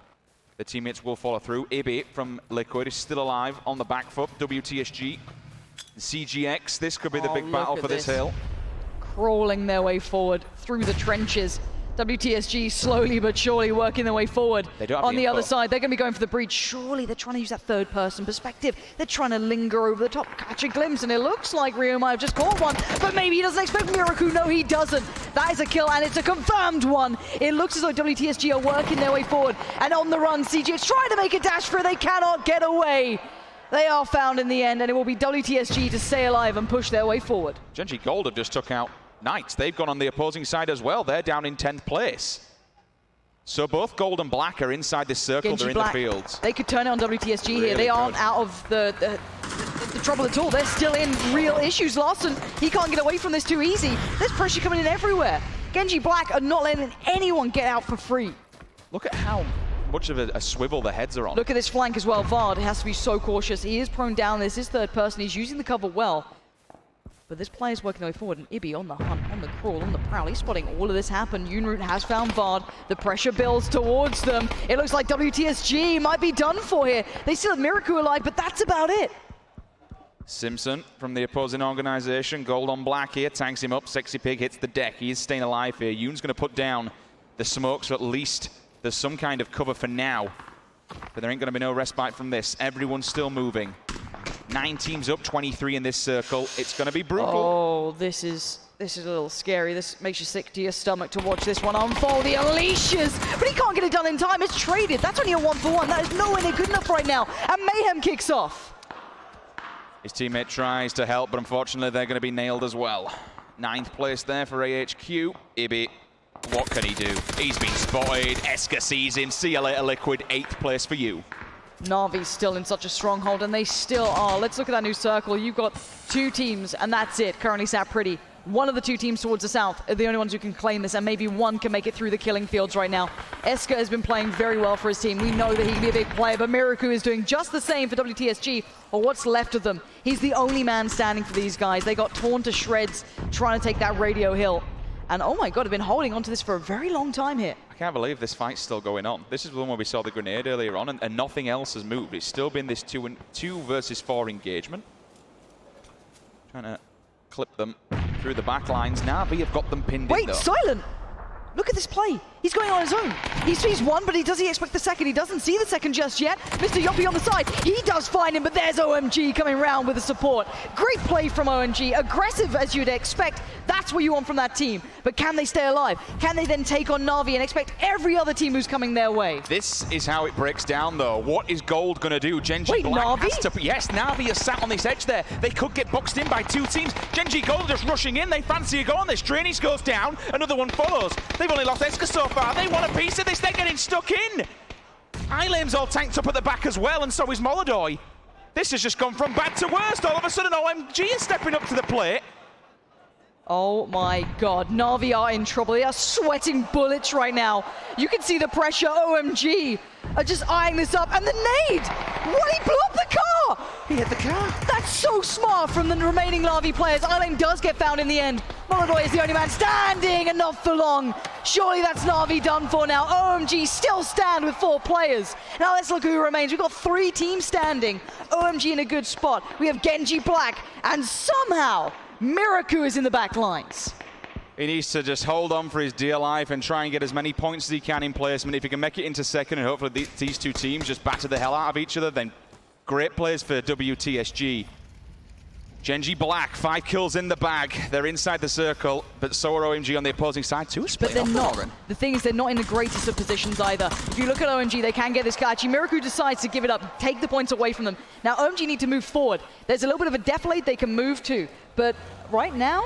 The teammates will follow through. Ibi from Liquid is still alive on the back foot. WTSG, CGX. This could be the big battle for this hill. Crawling their way forward through the trenches. WTSG slowly but surely working their way forward. They don't have on the other info. side, they're going to be going for the breach. Surely they're trying to use that third-person perspective. They're trying to linger over the top, catch a glimpse, and it looks like Rio might have just caught one, but maybe he doesn't expect Miraku. No, he doesn't. That is a kill, and it's a confirmed one. It looks as though WTSG are working their way forward, and on the run, CGX trying to make a dash for it. They cannot get away. They are found in the end, and it will be WTSG to stay alive and push their way forward. Genji Gold have just took out Knights. They've gone on the opposing side as well. They're down in 10th place. So both Gold and Black are inside this circle. Genji They're in Black, the fields. They could turn it on WTSG Really here. They aren't good. out of the trouble at all. They're still in real issues. Larson, he can't get away from this too easy. There's pressure coming in everywhere. Genji Black are not letting anyone get out for free. Look at how much of a swivel the heads are on. Look at this flank as well. Vard has to be so cautious. He is prone down. This is third person. He's using the cover well. But this player's working their way forward, and Ibi on the hunt, on the crawl, on the prowl. He's spotting all of this happen. Unroot has found Vard. The pressure builds towards them. It looks like WTSG might be done for here. They still have Miraku alive, but that's about it. Simpson from the opposing organization. Gold on Black here, tanks him up. Sexy Pig hits the deck. He is staying alive here. Yoon's going to put down the smoke, so at least there's some kind of cover for now. But there ain't going to be no respite from this. Everyone's still moving. 9 teams up, 23 in this circle. It's going to be brutal. Oh, this is a little scary. This makes you sick to your stomach to watch this one unfold. The unleashes, but he can't get it done in time. It's traded. That's only a 1-for-1. That is nowhere near good enough right now. And Mayhem kicks off. His teammate tries to help, but unfortunately they're going to be nailed as well. 9th place there for AHQ. Ibi, what can he do? He's been spotted. Eska sees him. See you later, Liquid. 8th place for you. Na'Vi's still in such a stronghold, and they still are. Let's look at that new circle. You've got 2 teams, and that's it. Currently sat pretty. One of the 2 teams towards the south are the only ones who can claim this, and maybe one can make it through the killing fields right now. Eska has been playing very well for his team. We know that he can be a big player, but Miraku is doing just the same for WTSG, or what's left of them. He's the only man standing for these guys. They got torn to shreds trying to take that radio hill. And oh my god, I've been holding onto this for a very long time here. I can't believe this fight's still going on. This is the one where we saw the grenade earlier on, and nothing else has moved. It's still been this 2 versus 4 engagement. Trying to clip them through the back lines. Na'Vi have got them pinned in, though. Wait, Silent! Look at this play. He's going on his own. He sees one, but does he expect the second? He doesn't see the second just yet. Mr. Yoppy on the side. He does find him, but there's OMG coming around with the support. Great play from OMG. Aggressive as you'd expect. That's what you want from that team. But can they stay alive? Can they then take on Na'Vi and expect every other team who's coming their way? This is how it breaks down, though. What is Gold going to do? Genji Black Na'Vi? has to... Yes, Na'Vi is sat on this edge there. They could get boxed in by 2 teams. Genji Gold just rushing in. They fancy a go on this. Drainage goes down. Another one follows. They've only lost Eska so far. They want a piece of this. They're getting stuck in. Ilam's all tanked up at the back as well, and so is Molodoy. This has just gone from bad to worst. All of a sudden, OMG is stepping up to the plate. Oh my god, Na'Vi are in trouble. They are sweating bullets right now. You can see the pressure. OMG are just eyeing this up. And the nade! What? He blew up the car! He hit the car. That's so smart from the remaining Lavi players. Eilane does get found in the end. Molodoi is the only man standing, and not for long. Surely that's Na'Vi done for now. OMG still stand with 4 players. Now let's look who remains. We've got 3 teams standing. OMG in a good spot. We have Genji Black, and somehow Miraku is in the back lines. He needs to just hold on for his dear life and try and get as many points as he can in placement. If he can make it into second, and hopefully these 2 teams just batter the hell out of each other, then great plays for WTSG. Genji Black, 5 kills in the bag. They're inside the circle, but so are OMG on the opposing side too. But they're not. The thing is, they're not in the greatest of positions either. If you look at OMG, they can get this guy. Miraku decides to give it up, take the points away from them. Now OMG need to move forward. There's a little bit of a defilade they can move to, but right now,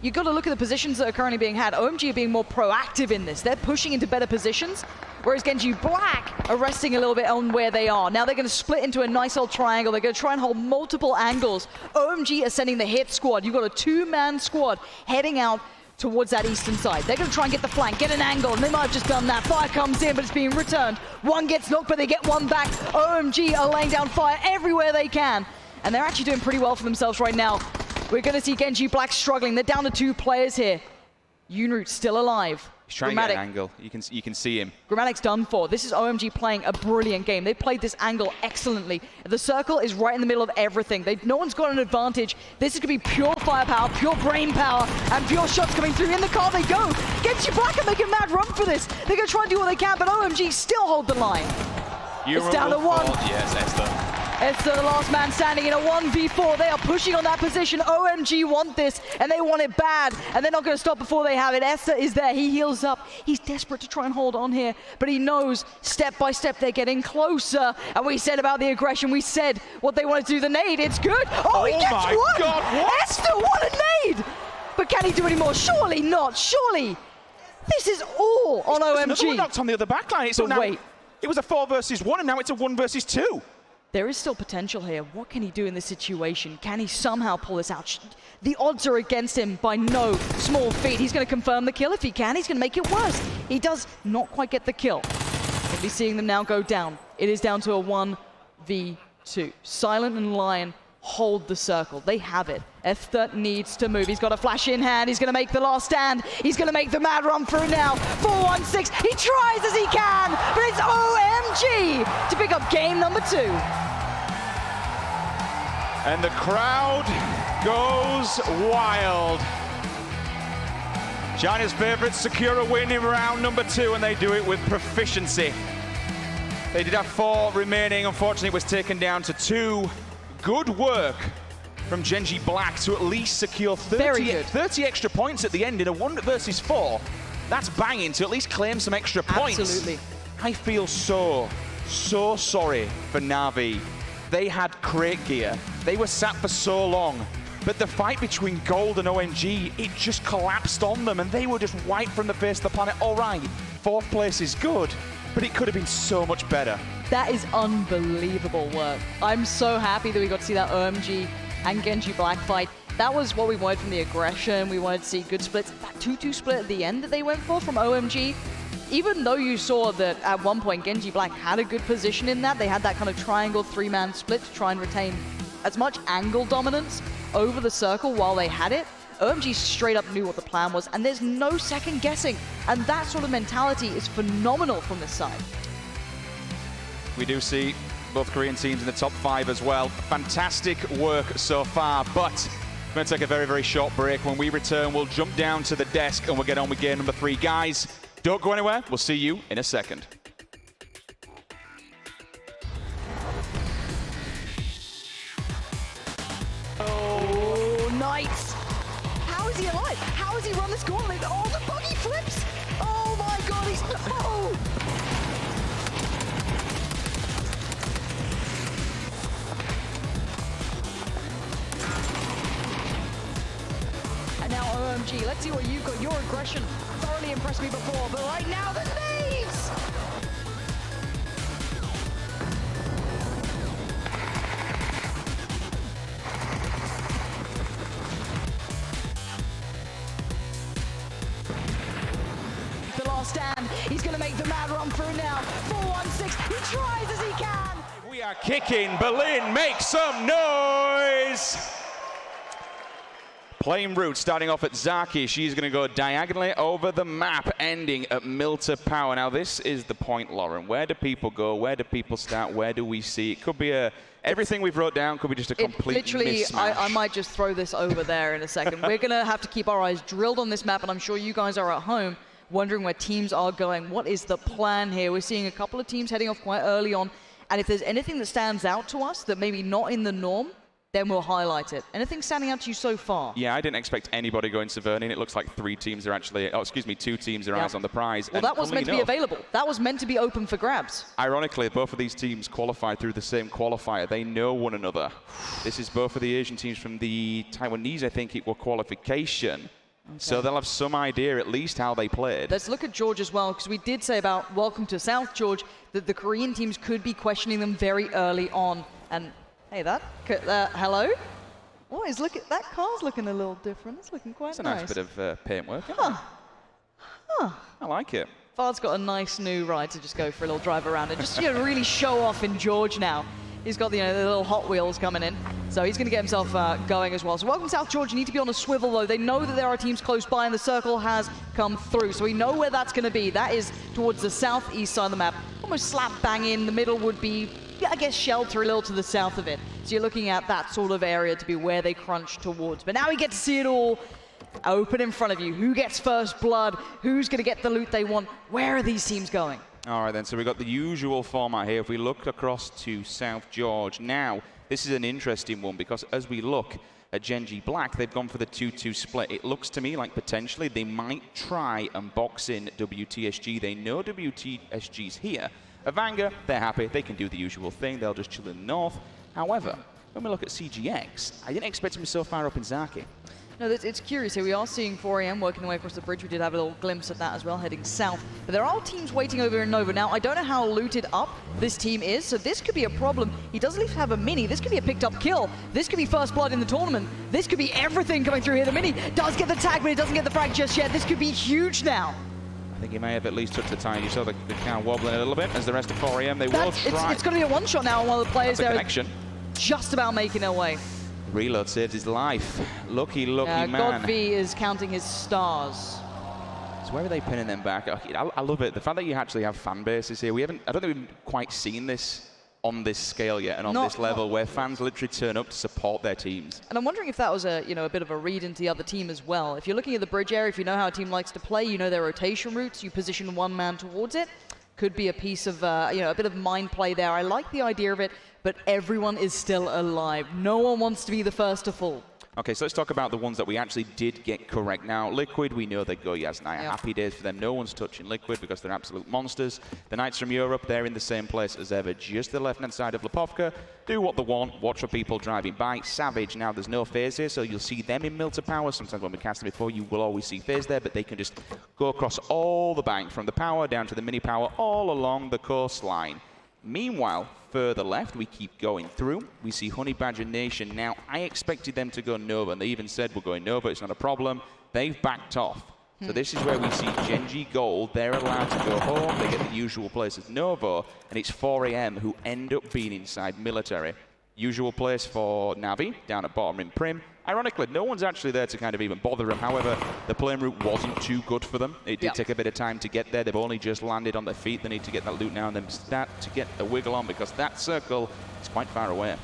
you've got to look at the positions that are currently being had. OMG are being more proactive in this. They're pushing into better positions, whereas Genji Black are resting a little bit on where they are. Now they're going to split into a nice old triangle. They're going to try and hold multiple angles. OMG are sending the hit squad. You've got a 2-man squad heading out towards that eastern side. They're going to try and get the flank, get an angle, and they might have just done that. Fire comes in, but it's being returned. One gets knocked, but they get one back. OMG are laying down fire everywhere they can, and they're actually doing pretty well for themselves right now. We're going to see Genji Black struggling. They're down to 2 players here. Yunroot still alive. He's trying to get an angle. You can see him. Grammatic's done for. This is OMG playing a brilliant game. They played this angle excellently. The circle is right in the middle of everything. No one's got an advantage. This is going to be pure firepower, pure brain power, and pure shots coming through. In the car they go. Genji Black are making a mad run for this. They're going to try and do what they can, but OMG still hold the line. It's down to 1. Yes, Esther. Esther, the last man standing in a 1v4. They are pushing on that position. OMG want this, and they want it bad, and they're not going to stop before they have it. Esther is there. He heals up. He's desperate to try and hold on here, but he knows step by step they're getting closer. And we said about the aggression. We said what they want to do. The nade, it's good. Oh, he gets my one. God, what? Esther, what a nade! But can he do any more? Surely not. Surely. This is all on OMG. Another one knocked on the other backline. So now wait. It was a 4 versus 1, and now it's a 1 versus 2. There is still potential here. What can he do in this situation? Can he somehow pull this out? The odds are against him by no small feat. He's going to confirm the kill. If he can, he's going to make it worse. He does not quite get the kill. We'll be seeing them now go down. It is down to a 1v2. Silent and Lion hold the circle. They have it. Esther needs to move. He's got a flash in hand. He's going to make the last stand. He's going to make the mad run through now. 4-1-6. He tries as he can, but it's OMG to pick up game number 2. And the crowd goes wild. China's favourites secure a win in round number 2, and they do it with proficiency. They did have 4 remaining. Unfortunately, it was taken down to 2. Good work from Genji Black to at least secure 30 extra points at the end in a 1 versus 4. That's banging to at least claim some extra points. Absolutely. I feel so sorry for Na'Vi. They had crate gear. They were sat for so long. But the fight between Gold and OMG, it just collapsed on them, and they were just wiped from the face of the planet. All right, 4th place is good, but it could have been so much better. That is unbelievable work. I'm so happy that we got to see that OMG and Genji Black fight. That was what we wanted from the aggression. We wanted to see good splits. That 2-2 split at the end that they went for from OMG, even though you saw that at one point Genji Black had a good position in that, they had that kind of triangle 3-man split to try and retain as much angle dominance over the circle while they had it. OMG straight up knew what the plan was, and there's no second guessing. And that sort of mentality is phenomenal from this side. We do see both Korean teams in the top 5 as well. Fantastic work so far, but we're going to take a very, very short break. When we return, we'll jump down to the desk and we'll get on with game number 3. Guys, don't go anywhere. We'll see you in a second. Oh, nice. How is he alive? How has he run this gauntlet? Oh, the buggy flips. Oh my God, he's... Oh! And now OMG, let's see what you've got. Your aggression thoroughly impressed me before, but right now the nades! last stand. He's going to make the mad run through now. 416, he tries as he can. We are kicking. Berlin, make some noise. Plain route starting off at Zaki. She's going to go diagonally over the map, ending at Milta Power. Now, this is the point, Lauren. Where do people go? Where do people start? Where do we see? It could be everything we've wrote down could be just a complete mismatch. I might just throw this over there in a second. We're going to have to keep our eyes drilled on this map, and I'm sure you guys are at home wondering where teams are going. What is the plan here? We're seeing a couple of teams heading off quite early on, and if there's anything that stands out to us that maybe not in the norm, then we'll highlight it. Anything standing out to you so far? Yeah, I didn't expect anybody going Severnian. It looks like 2 teams are eyes on the prize. Well, that was meant to be available. That was meant to be open for grabs. Ironically, both of these teams qualified through the same qualifier. They know one another. This is both of the Asian teams from the Taiwanese, I think it were qualification. Okay. So they'll have some idea at least how they played. Let's look at George as well, because we did say about Welcome to South George that the Korean teams could be questioning them very early on. And hey, hello? Oh, that car's looking a little different. It's looking quite nice. It's a nice bit of paint work. I like it. Fard's got a nice new ride to just go for a little drive around and just really show off in George now. He's got the little Hot Wheels coming in, so he's going to get himself going as well. So welcome South George. You need to be on a swivel, though. They know that there are teams close by, and the circle has come through, so we know where that's going to be. That is towards the southeast side of the map. Almost slap bang in. The middle would be, I guess, shelter a little to the south of it. So you're looking at that sort of area to be where they crunch towards. But now we get to see it all open in front of you. Who gets first blood? Who's going to get the loot they want? Where are these teams going? All right, then. So we've got the usual format here. If we look across to South George, now this is an interesting one because as we look at Genji Black, they've gone for the 2-2 split. It looks to me like potentially they might try and box in WTSG. They know WTSG's here. Avanga, they're happy. They can do the usual thing. They'll just chill in the north. However, when we look at CGX, I didn't expect him so far up in Zaki. No, it's curious here. We are seeing 4AM working their way across the bridge. We did have a little glimpse at that as well, heading south. But there are teams waiting over in Nova. Now, I don't know how looted up this team is, so this could be a problem. He doesn't even have a mini. This could be a picked up kill. This could be first blood in the tournament. This could be everything coming through here. The mini does get the tag, but it doesn't get the frag just yet. This could be huge now. I think he may have at least touched the tire. You saw the car wobbling a little bit as the rest of 4AM. They will try. It's going to be a one-shot now on one of the players there. Connection. Just about making their way. Reload saved his life. Lucky man. God V is counting his stars. So where are they pinning them back? I love it. The fact that you actually have fan bases here. I don't think we've quite seen this on this scale yet and on this level where fans literally turn up to support their teams. And I'm wondering if that was a bit of a read into the other team as well. If you're looking at the bridge area, if you know how a team likes to play, you know their rotation routes, you position one man towards it. Could be a piece of, a bit of mind play there. I like the idea of it, but everyone is still alive. No one wants to be the first to fall. Okay, so let's talk about the ones that we actually did get correct. Now, Liquid, we know they go Yasnaya. Yep. Happy days for them. No one's touching Liquid because they're absolute monsters. The Knights from Europe, they're in the same place as ever, just the left-hand side of Lipovka. Do what they want, watch for people driving by. Savage, now there's no phase here, so you'll see them in Milta Power. Sometimes when we cast them before, you will always see phase there, but they can just go across all the bank, from the power down to the mini power, all along the coastline. Meanwhile, further left, we keep going through. We see Honey Badger Nation. Now, I expected them to go Nova, and they even said, we're going Nova, it's not a problem. They've backed off. So this is where we see Genji Gold. They're allowed to go home. They get the usual place as Novo, and it's 4AM who end up being inside military. Usual place for Navi, down at bottom in Prim. Ironically, no one's actually there to kind of even bother them. However, the plane route wasn't too good for them. It did take a bit of time to get there. They've only just landed on their feet. They need to get that loot now and then start to get a wiggle on because that circle is quite far away.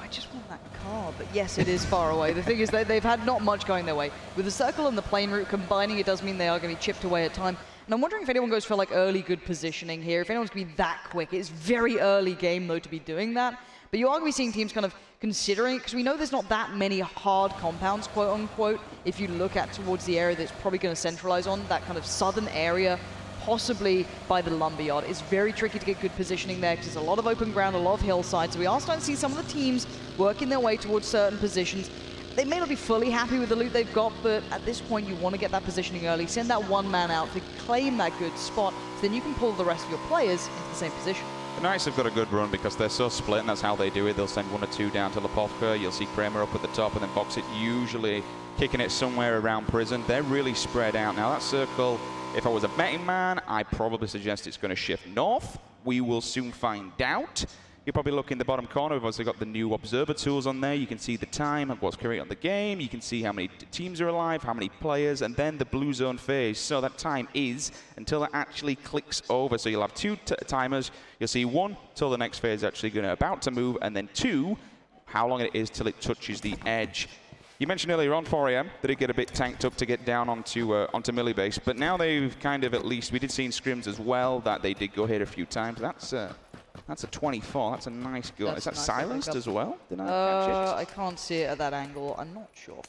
I just want that car, but yes, it is far away. The thing is that they've had not much going their way. With the circle and the plane route combining, it does mean they are going to be chipped away at time. And I'm wondering if anyone goes for like early good positioning here, if anyone's going to be that quick. It's very early game, though, to be doing that. But you are going to be seeing teams kind of considering, because we know there's not that many hard compounds, quote unquote, if you look at towards the area that's probably going to centralize on, that kind of southern area, possibly by the lumberyard. It's very tricky to get good positioning there because there's a lot of open ground, a lot of hillside. So we are starting to see some of the teams working their way towards certain positions. They may not be fully happy with the loot they've got, but at this point you want to get that positioning early, send that one man out to claim that good spot, so then you can pull the rest of your players into the same position. The Knights have got a good run because they're so split, and that's how they do it. They'll send 1 or 2 down to Lipovka. You'll see Kramer up at the top and then box it, usually kicking it somewhere around prison. They're really spread out. Now that circle If I was a betting man, I'd probably suggest it's going to shift north. We will soon find out. You'll probably look in the bottom corner. We've also got the new observer tools on there. You can see the time of what's currently on the game. You can see how many teams are alive, how many players, and then the blue zone phase. So that time is until it actually clicks over. So you'll have two timers. You'll see one till the next phase is actually about to move, and then two, how long it is till it touches the edge. You mentioned earlier on 4am that it get a bit tanked up to get down onto Millie base, but now they've kind of, at least we did see in scrims as well that they did go here a few times. That's a 24. That's a nice goal. Is that nice, silenced as well? Did I catch it? I can't see it at that angle. I'm not sure.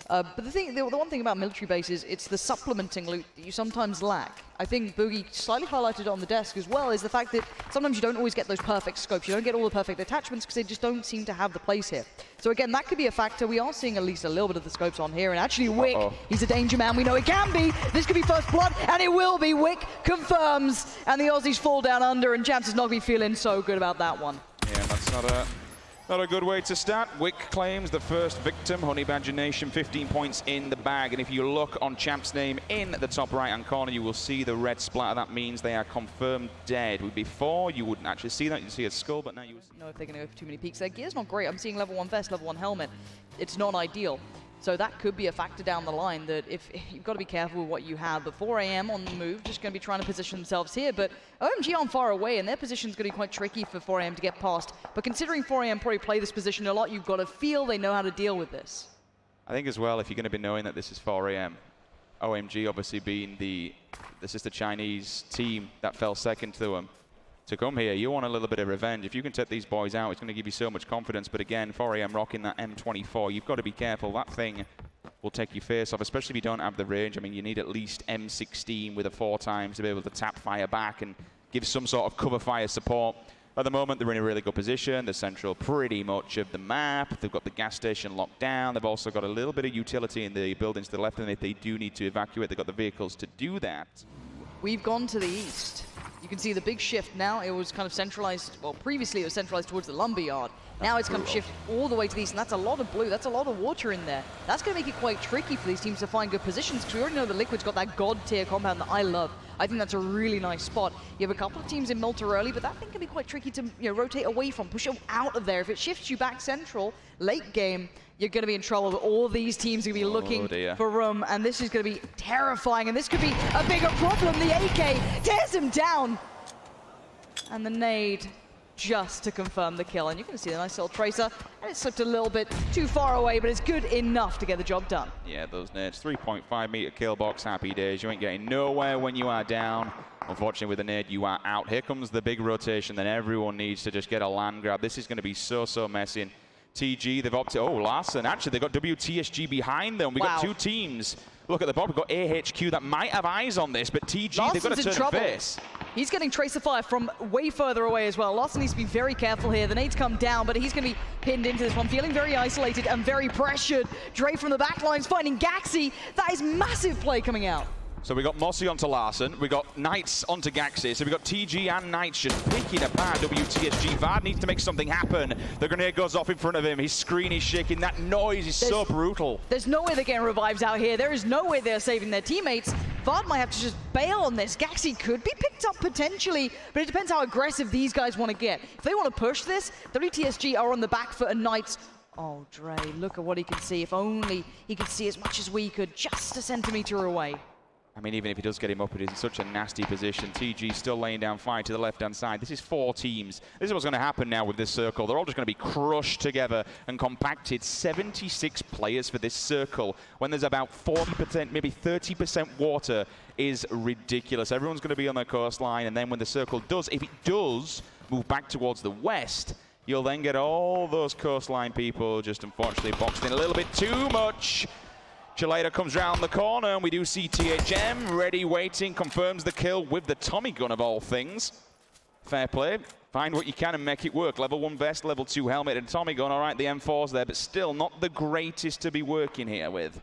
But the one thing about military bases, it's the supplementing loot that you sometimes lack. I think Boogie slightly highlighted it on the desk as well, is the fact that sometimes you don't always get those perfect scopes. You don't get all the perfect attachments because they just don't seem to have the place here. So again, that could be a factor. We are seeing at least a little bit of the scopes on here. And actually, Wick, he's a danger man. We know it can be. This could be first blood, and it will be. Wick confirms. And the Aussies fall down under, and Champs is not going to be feeling so good about that one. Yeah, that's not a good way to start. Wick claims the first victim, Honey Badger Nation, 15 points in the bag. And if you look on Champ's name in the top right-hand corner, you will see the red splatter. That means they are confirmed dead. Before, you wouldn't actually see that. You'd see a skull, but now you would know if they're going to go for too many peaks. Their gear's not great. I'm seeing level 1 vest, level 1 helmet. It's not ideal. So that could be a factor down the line, that if you've got to be careful with what you have. But 4am on the move, just going to be trying to position themselves here. But OMG aren't far away, and their position's going to be quite tricky for 4am to get past. But considering 4am probably play this position a lot, you've got to feel they know how to deal with this. I think as well, if you're going to be knowing that this is 4am, OMG obviously being this is the Chinese team that fell second to them. To come here, you want a little bit of revenge. If you can take these boys out, it's going to give you so much confidence. But again, 4am rocking that M24. You've got to be careful. That thing will take your face off, especially if you don't have the range. I mean, you need at least M16 with a 4x to be able to tap fire back and give some sort of cover fire support. At the moment, they're in a really good position. They're central pretty much of the map. They've got the gas station locked down. They've also got a little bit of utility in the buildings to the left, and if they do need to evacuate, they've got the vehicles to do that. We've gone to the east. You can see the big shift now. It was kind of centralized, well, previously it was centralized towards the lumberyard. Now it's kind of shifted all the way to the east, and that's a lot of blue. That's a lot of water in there. That's going to make it quite tricky for these teams to find good positions, because we already know the Liquid's got that god tier compound that I love. I think that's a really nice spot. You have a couple of teams in Malta early, but that thing can be quite tricky to rotate away from, push it out of there. If it shifts you back central, late game, you're going to be in trouble. All these teams are going to be looking for room, and this is going to be terrifying, and this could be a bigger problem. The AK tears him down, and the nade just to confirm the kill. And you can see the nice little tracer, and it slipped a little bit too far away, but it's good enough to get the job done. Yeah, those nades, 3.5 meter kill box, happy days. You ain't getting nowhere when you are down. Unfortunately, with the nade, you are out. Here comes the big rotation that everyone needs to just get a land grab. This is going to be so messy. And TG, they've opted, Larson, actually, they've got WTSG behind them. We've got two teams. Look at the bottom, we've got AHQ that might have eyes on this, but TG, Larson's they've got to turn face. He's getting tracer fire from way further away as well. Larson needs to be very careful here. The nades come down, but he's going to be pinned into this one, feeling very isolated and very pressured. Dre from the back lines finding Gaxi. That is massive play coming out. So we got Mossy onto Larson, we got Knights onto Gaxi, so we got TG and Knights just picking apart WTSG. Vard needs to make something happen. The grenade goes off in front of him, his screen is shaking, that noise is so brutal. There's no way they're getting revives out here. There is no way they're saving their teammates. Vard might have to just bail on this. Gaxi could be picked up potentially, but it depends how aggressive these guys want to get. If they want to push this, WTSG are on the back foot, and Knights, oh, Dre, look at what he can see. If only he could see as much as we could, just a centimeter away. I mean, even if he does get him up, it is in such a nasty position. TG still laying down fire to the left-hand side. This is 4 teams. This is what's going to happen now with this circle. They're all just going to be crushed together and compacted. 76 players for this circle. When there's about 40%, maybe 30% water is ridiculous. Everyone's going to be on the coastline, and then when the circle does, if it does move back towards the west, you'll then get all those coastline people just unfortunately boxed in a little bit too much. Chileda comes round the corner, and we do see THM ready, waiting, confirms the kill with the Tommy gun of all things. Fair play. Find what you can and make it work. Level 1 vest, level 2 helmet, and Tommy gun. All right, the M4's there, but still not the greatest to be working here with.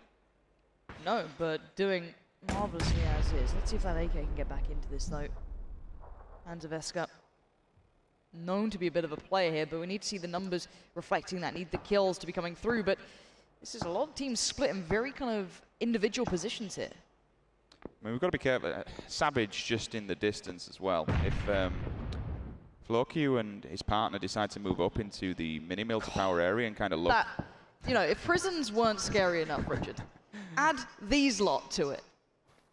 No, but doing marvelously as is. Let's see if that AK can get back into this, though. Hands of Eska. Known to be a bit of a player here, but we need to see the numbers reflecting that. Need the kills to be coming through, but this is a lot of teams split in very kind of individual positions here. I mean, we've got to be careful. Savage just in the distance as well. If Floku and his partner decide to move up into the mini-mill to power area and kind of look... You know, if prisons weren't scary enough, Richard, add these lot to it.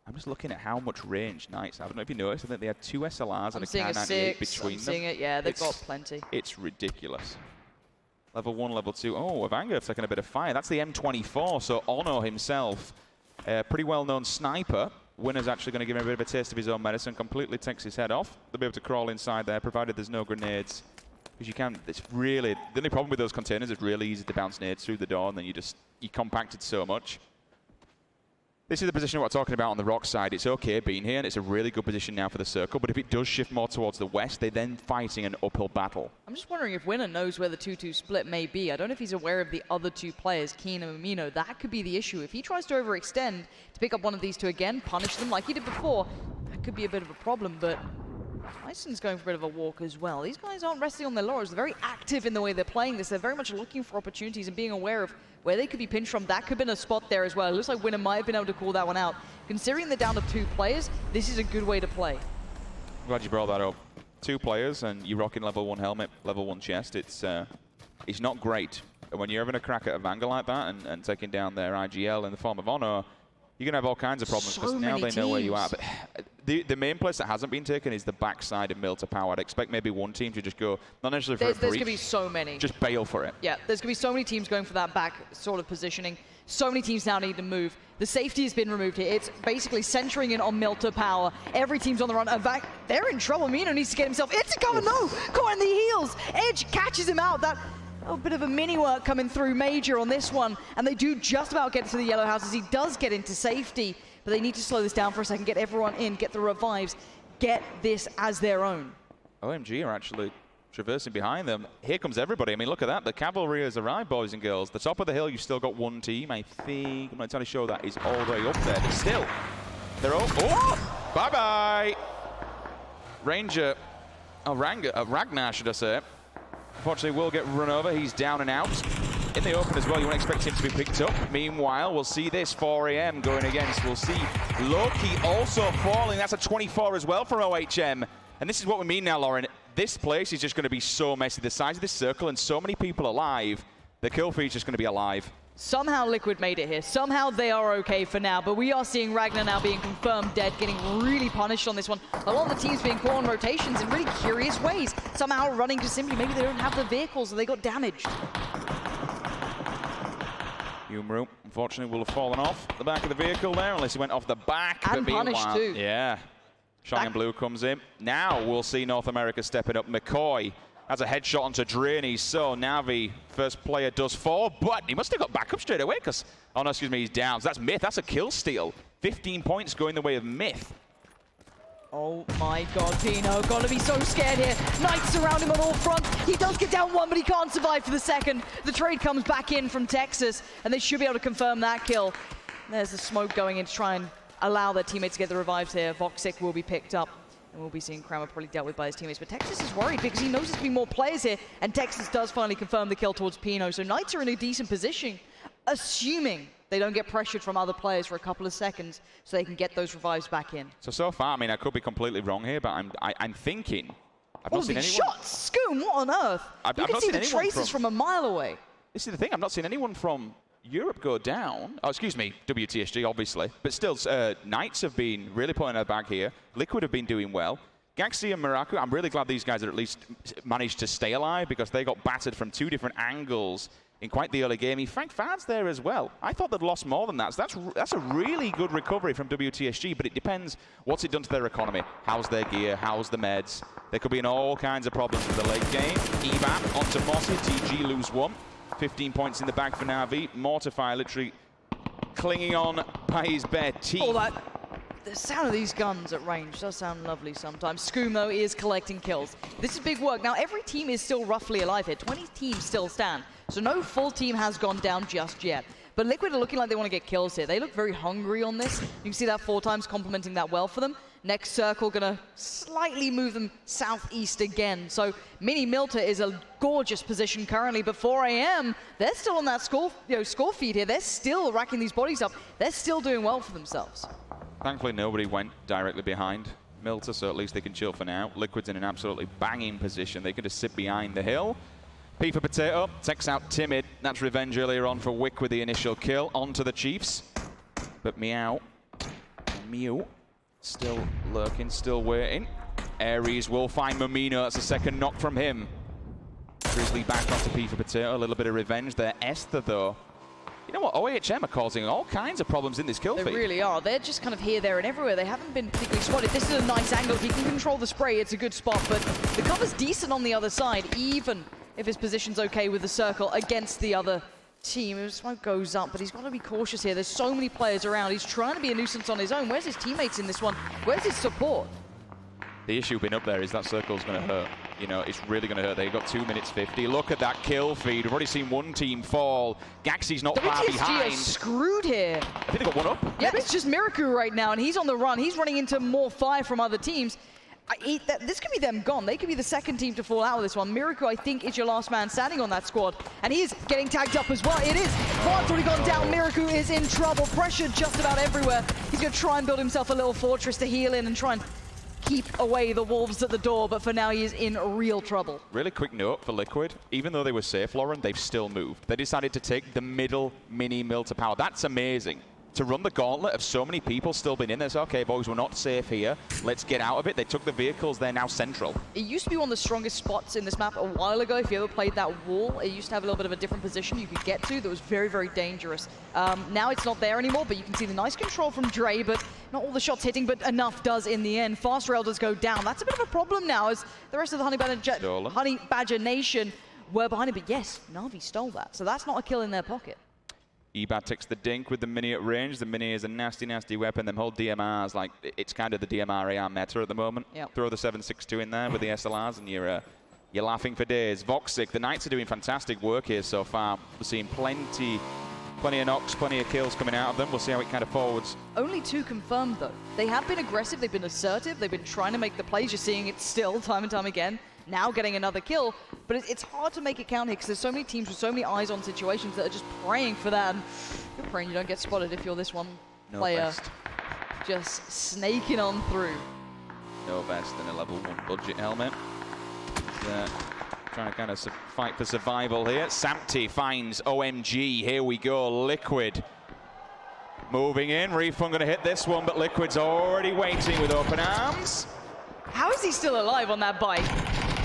I'm just looking at how much range Knights have. I don't know if you noticed, I think they had 2 SLRs and a seeing a K98 six, between I'm them. seeing it, yeah, they've got plenty. It's ridiculous. Level 1, level 2. Oh, Evanga have taken a bit of fire. That's the M24, so Ono himself, a pretty well-known sniper. Winner's actually going to give him a bit of a taste of his own medicine, completely takes his head off. They'll be able to crawl inside there, provided there's no grenades. Because you can, it's really, the only problem with those containers is really easy to bounce nades through the door, and then you compacted so much. This is the position we're talking about on the rock side. It's okay being here, and it's a really good position now for the circle, but if it does shift more towards the west, they're then fighting an uphill battle. I'm just wondering if Winner knows where the 2-2 split may be. I don't know if he's aware of the other 2 players, Keen and Amino. That could be the issue. If he tries to overextend to pick up one of these 2 again, punish them like he did before, that could be a bit of a problem, but Tyson's going for a bit of a walk as well. These guys aren't resting on their laurels. They're very active in the way they're playing this. They're very much looking for opportunities and being aware of where they could be pinched from. That could have been a spot there as well. It looks like Winner might have been able to call that one out. Considering they're down to 2 players, this is a good way to play. Glad you brought that up. 2 players, and you're rocking level 1 helmet, level 1 chest. It's not great. And when you're having a crack at a Vanga like that and taking down their IGL in the form of Honor, you're going to have all kinds of problems because now they know where you are. But the main place that hasn't been taken is the backside of mill to power. I'd expect maybe one team to just go, not necessarily for a breach. There's going to be so many. Just bail for it. Yeah, there's going to be so many teams going for that back sort of positioning. So many teams now need to move. The safety has been removed here. It's basically centering in on mill to power. Every team's on the run. In fact, they're in trouble. Mino needs to get himself into cover. No! Caught in the heels. Edge catches him out. That a bit of a mini work coming through Major on this one. And they do just about get to the yellow houses. He does get into safety. But they need to slow this down for a second, get everyone in, get the revives, get this as their own. OMG are actually traversing behind them. Here comes everybody. I mean, look at that. The cavalry has arrived, boys and girls. The top of the hill, you've still got 1 team. I think, I'm not entirely sure that is all the way up there. But still, they're all, oh, bye-bye. Ranger, Ragnar, should I say. Unfortunately, will get run over. He's down and out. In the open as well, you won't expect him to be picked up. Meanwhile, we'll see this 4 AM going against. We'll see Loki also falling. That's a 24 as well for OHM. And this is what we mean now, Lauren. This place is just going to be so messy. The size of this circle and so many people alive, the kill feed is just going to be alive. Somehow Liquid made it here. Somehow they are okay for now, but we are seeing Ragnar now being confirmed dead, getting really punished on this one. A lot of the teams being caught on rotations in really curious ways. Somehow running just simply, maybe they don't have the vehicles or they got damaged. Yumru, unfortunately, will have fallen off the back of the vehicle there, unless he went off the back. And punished too. Yeah. Shining Blue comes in. Now we'll see North America stepping up. McCoy has a headshot onto Drainey. So Navi, first player, does fall, but he must have got back up straight away because, oh no, excuse me, he's down. So that's Myth. That's a kill steal. 15 points going the way of Myth. Oh my god, Pino, gotta be so scared here. Knights surround him on all fronts. He does get down 1, but he can't survive for the second. The trade comes back in from Texas, and they should be able to confirm that kill. There's the smoke going in to try and allow their teammates to get the revives here. Voxic will be picked up, and we'll be seeing Kramer probably dealt with by his teammates. But Texas is worried because he knows there's been more players here, and Texas does finally confirm the kill towards Pino. So Knights are in a decent position, assuming they don't get pressured from other players for a couple of seconds so they can get those revives back in. So far, I mean, I could be completely wrong here, but I'm thinking. I've not seen anyone. Shots! Scoom, what on earth? You can see the traces from a mile away. This is the thing, I've not seen anyone from Europe go down. Oh, excuse me, WTSG, obviously. But still, Knights have been really putting their bag here. Liquid have been doing well. Gaxi and Miraku, I'm really glad these guys are at least managed to stay alive because they got battered from 2 different angles in quite the early game. Frank Fad's there as well. I thought they'd lost more than that. So that's a really good recovery from WTSG, but it depends what's it done to their economy. How's their gear? How's the meds? They could be in all kinds of problems in the late game. Evap onto Mossy. TG lose 1. 15 points in the bag for Navi. Mortify literally clinging on by his bare teeth. Oh, the sound of these guns at range does sound lovely sometimes. Scoom, though, is collecting kills. This is big work. Now, every team is still roughly alive here. 20 teams still stand. So no full team has gone down just yet. But Liquid are looking like they want to get kills here. They look very hungry on this. You can see that 4 times complementing that well for them. Next circle gonna slightly move them southeast again. So Mini Milta is a gorgeous position currently, but 4 AM, they're still on that score feed here. They're still racking these bodies up. They're still doing well for themselves. Thankfully, nobody went directly behind Milta, so at least they can chill for now. Liquid's in an absolutely banging position. They can just sit behind the hill. P for Potato takes out Timid. That's revenge earlier on for Wick with the initial kill. Onto the Chiefs. But Mew still lurking, still waiting. Ares will find Momino. That's a second knock from him. Grizzly back onto P for Potato. A little bit of revenge there. Esther, though. You know what? OHM are causing all kinds of problems in this kill feed. They really are. They're just kind of here, there, and everywhere. They haven't been particularly spotted. This is a nice angle. If he can control the spray, it's a good spot. But the cover's decent on the other side, even if his position's okay with the circle against the other team. His smoke goes up, but he's got to be cautious here. There's so many players around. He's trying to be a nuisance on his own. Where's his teammates in this one? Where's his support? The issue being up there is that circle's going to hurt. You know, it's really going to hurt. They've got 2 minutes 50. Look at that kill feed. We've already seen one team fall. Gaxi's not far behind. WTSG is screwed here. I think they got one up. Yeah, it's just Miraku right now, and he's on the run. He's running into more fire from other teams. This could be them gone. They could be the second team to fall out of this one. Miraku, I think, is your last man standing on that squad. And he's getting tagged up as well. It is. Bart's already gone down. Miraku is in trouble. Pressure just about everywhere. He's going to try and build himself a little fortress to heal in and try and keep away the wolves at the door, but for now he is in real trouble. Really quick note for Liquid. Even though they were safe, Lauren, they've still moved. They decided to take the middle Mini Milta power. That's amazing. To run the gauntlet of so many people still been in there. So, okay, boys, we're not safe here. Let's get out of it. They took the vehicles. They're now central. It used to be one of the strongest spots in this map a while ago. If you ever played that wall, it used to have a little bit of a different position you could get to that was very, very dangerous. Now it's not there anymore, but you can see the nice control from Dre, but not all the shots hitting, but enough does in the end. Fast rail does go down. That's a bit of a problem now as the rest of the Honey Badger Nation were behind it. But yes, Na'Vi stole that. So that's not a kill in their pocket. Ebat takes the dink with the Mini at range. The Mini is a nasty, nasty weapon. Them whole DMRs, like, it's kind of the DMR AR meta at the moment. Yep. Throw the 7.62 in there with the SLRs and you're laughing for days. Voxic, the Knights are doing fantastic work here so far. We're seeing plenty of knocks, plenty of kills coming out of them. We'll see how it kind of forwards. Only 2 confirmed, though. They have been aggressive, they've been assertive, they've been trying to make the plays. You're seeing it still time and time again. Now getting another kill, but it's hard to make it count here because there's so many teams with so many eyes on situations that are just praying for that. And you're praying you don't get spotted if you're this one player. Best. Just snaking on through. No best than a level 1 budget helmet. Trying to kind of fight for survival here. Samty finds OMG. Here we go. Liquid moving in. Refund going to hit this one, but Liquid's already waiting with open arms. How is he still alive on that bike?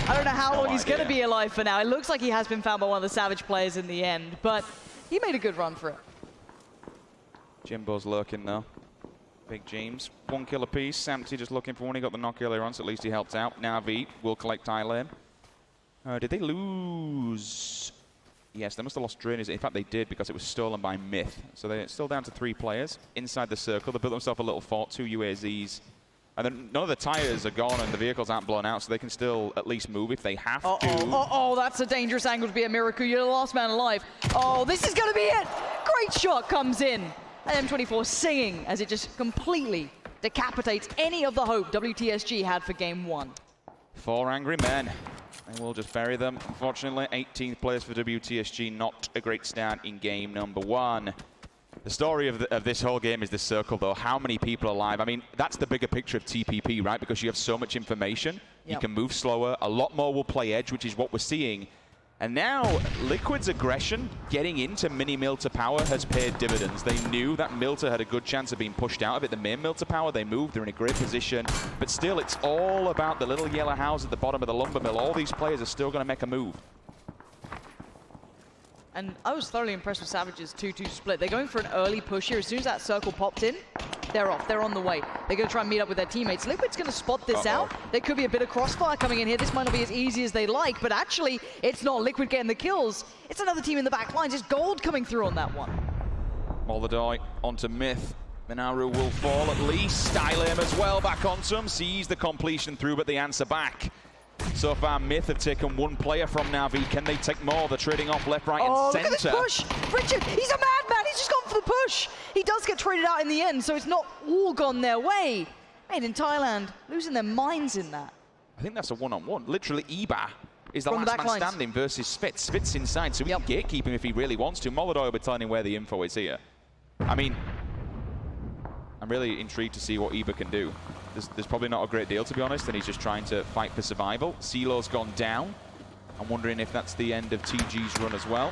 I don't know how long he's going to be alive for now. It looks like he has been found by one of the Savage players in the end, but he made a good run for it. Jimbo's lurking though. Big James, 1 kill apiece. Samty just looking for one. He got the knock earlier on, so at least he helped out. Na'Vi will collect high lane. Did they lose? Yes, they must have lost Drainers. In fact, they did because it was stolen by Myth. So they're still down to 3 players inside the circle. They built themselves a little fort, 2 UAZs. And then none of the tires are gone and the vehicles aren't blown out, so they can still at least move if they have to. Oh, that's a dangerous angle to be a Miraku. You're the last man alive. Oh, this is going to be it. Great shot comes in. And M24 singing as it just completely decapitates any of the hope WTSG had for game 1. 4 angry men. And we'll just bury them. Unfortunately, 18th place for WTSG. Not a great start in game number 1. The story of this whole game is this circle, though. How many people are alive? I mean, that's the bigger picture of TPP, right? Because you have so much information. Yep. You can move slower. A lot more will play edge, which is what we're seeing. And now, Liquid's aggression getting into Mini Milta power has paid dividends. They knew that Milta had a good chance of being pushed out of it. The main Milta power, they moved. They're in a great position. But still, it's all about the little yellow house at the bottom of the lumber mill. All these players are still going to make a move. And I was thoroughly impressed with Savage's 2-2 split. They're going for an early push here. As soon as that circle popped in, they're off. They're on the way. They're going to try and meet up with their teammates. Liquid's going to spot this out. There could be a bit of crossfire coming in here. This might not be as easy as they like, but actually, it's not Liquid getting the kills. It's another team in the back lines. It's Gold coming through on that one. Molodoi onto Myth. Minaru will fall at least. Stylem as well back onto him. Sees the completion through, but the answer back. So far, Myth have taken 1 player from Na'Vi. Can they take more? They're trading off left, right, and center. Look at this push! Richard, he's a madman! He's just gone for the push! He does get traded out in the end, so it's not all gone their way. Made in Thailand, losing their minds in that. I think that's a one-on-one. Literally, Iba is the From the last back man lines. standing versus Spitz. Spitz inside, so he can gatekeep him if he really wants to. Molodoi will be telling him where the info is here. I mean, I'm really intrigued to see what Iba can do. There's probably not a great deal, to be honest, and he's just trying to fight for survival. CeeLo's gone down. I'm wondering if that's the end of TG's run as well.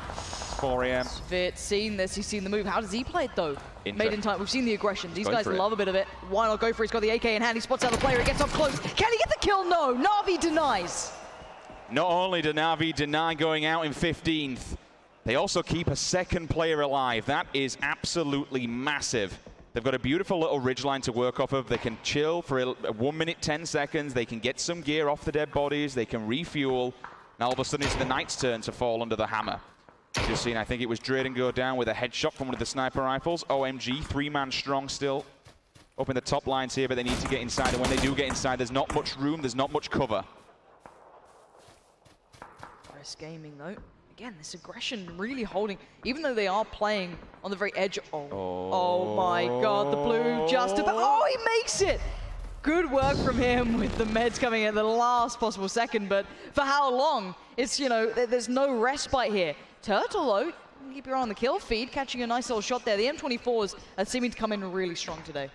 4 AM. Spitz seen this, he's seen the move. How does he play it though? Inter. Made in time. We've seen the aggression. These Going guys for it. love a bit of it. Why not go for it? He's got the AK in hand. He spots out the player. He gets up close. Can he get the kill? No. Na'Vi denies. Not only do Na'Vi deny going out in 15th, they also keep a second player alive. That is absolutely massive. They've got a beautiful little ridgeline to work off of. They can chill for 1 minute, 10 seconds. They can get some gear off the dead bodies. They can refuel. Now all of a sudden it's the Knight's turn to fall under the hammer. Just seen, I think it was Drayden go down with a headshot from one of the sniper rifles. OMG, 3-man strong still. Up in the top lines here, but they need to get inside. And when they do get inside, there's not much room, there's not much cover. Risk gaming though. Again, this aggression really holding, even though they are playing on the very edge. Oh my God, the blue just about. Oh, he makes it. Good work from him with the meds coming at the last possible second, but for how long? It's, you know, there's no respite here. Turtle though, keep your eye on the kill feed, catching a nice little shot there. The M24s are seeming to come in really strong today.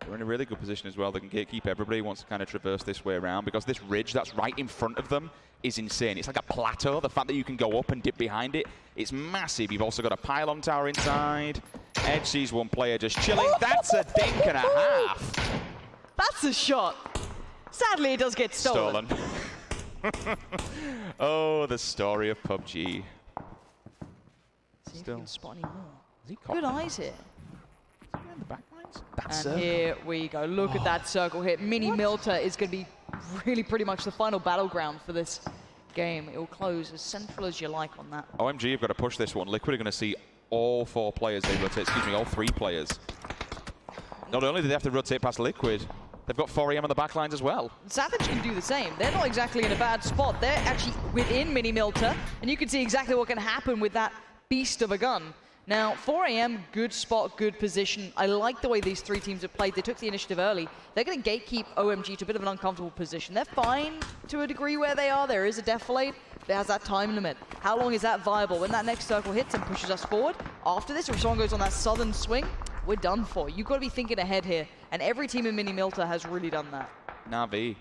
They're in a really good position as well. They can gatekeep everybody who wants to kind of traverse this way around, because this ridge that's right in front of them is insane. It's like a plateau. The fact that you can go up and dip behind it, it's massive. You've also got a pylon tower inside. Edge sees one player just chilling. That's a dink and a half. That's a shot. Sadly, it does get stolen. Oh, the story of PUBG. See if you can spot any more. Is he Good eyes here. in the back lines? That's And here we go. Look at that circle hit. Mini Milter is going to be really pretty much the final battleground for this game. It will close as central as you like on that. OMG have got to push this one. Liquid are going to see all 4 players they rotate. Excuse me, all 3 players. Not only do they have to rotate past Liquid, they've got 4 AM on the back lines as well. Savage can do the same. They're not exactly in a bad spot. They're actually within Mini Milter, and you can see exactly what can happen with that beast of a gun. Now, 4 AM, good spot, good position. I like the way these 3 teams have played. They took the initiative early. They're going to gatekeep OMG to a bit of an uncomfortable position. They're fine to a degree where they are. There is a defilade. There has that time limit. How long is that viable? When that next circle hits and pushes us forward, after this, if someone goes on that southern swing, we're done for. You've got to be thinking ahead here. And every team in Mini Milter has really done that. Na'Vi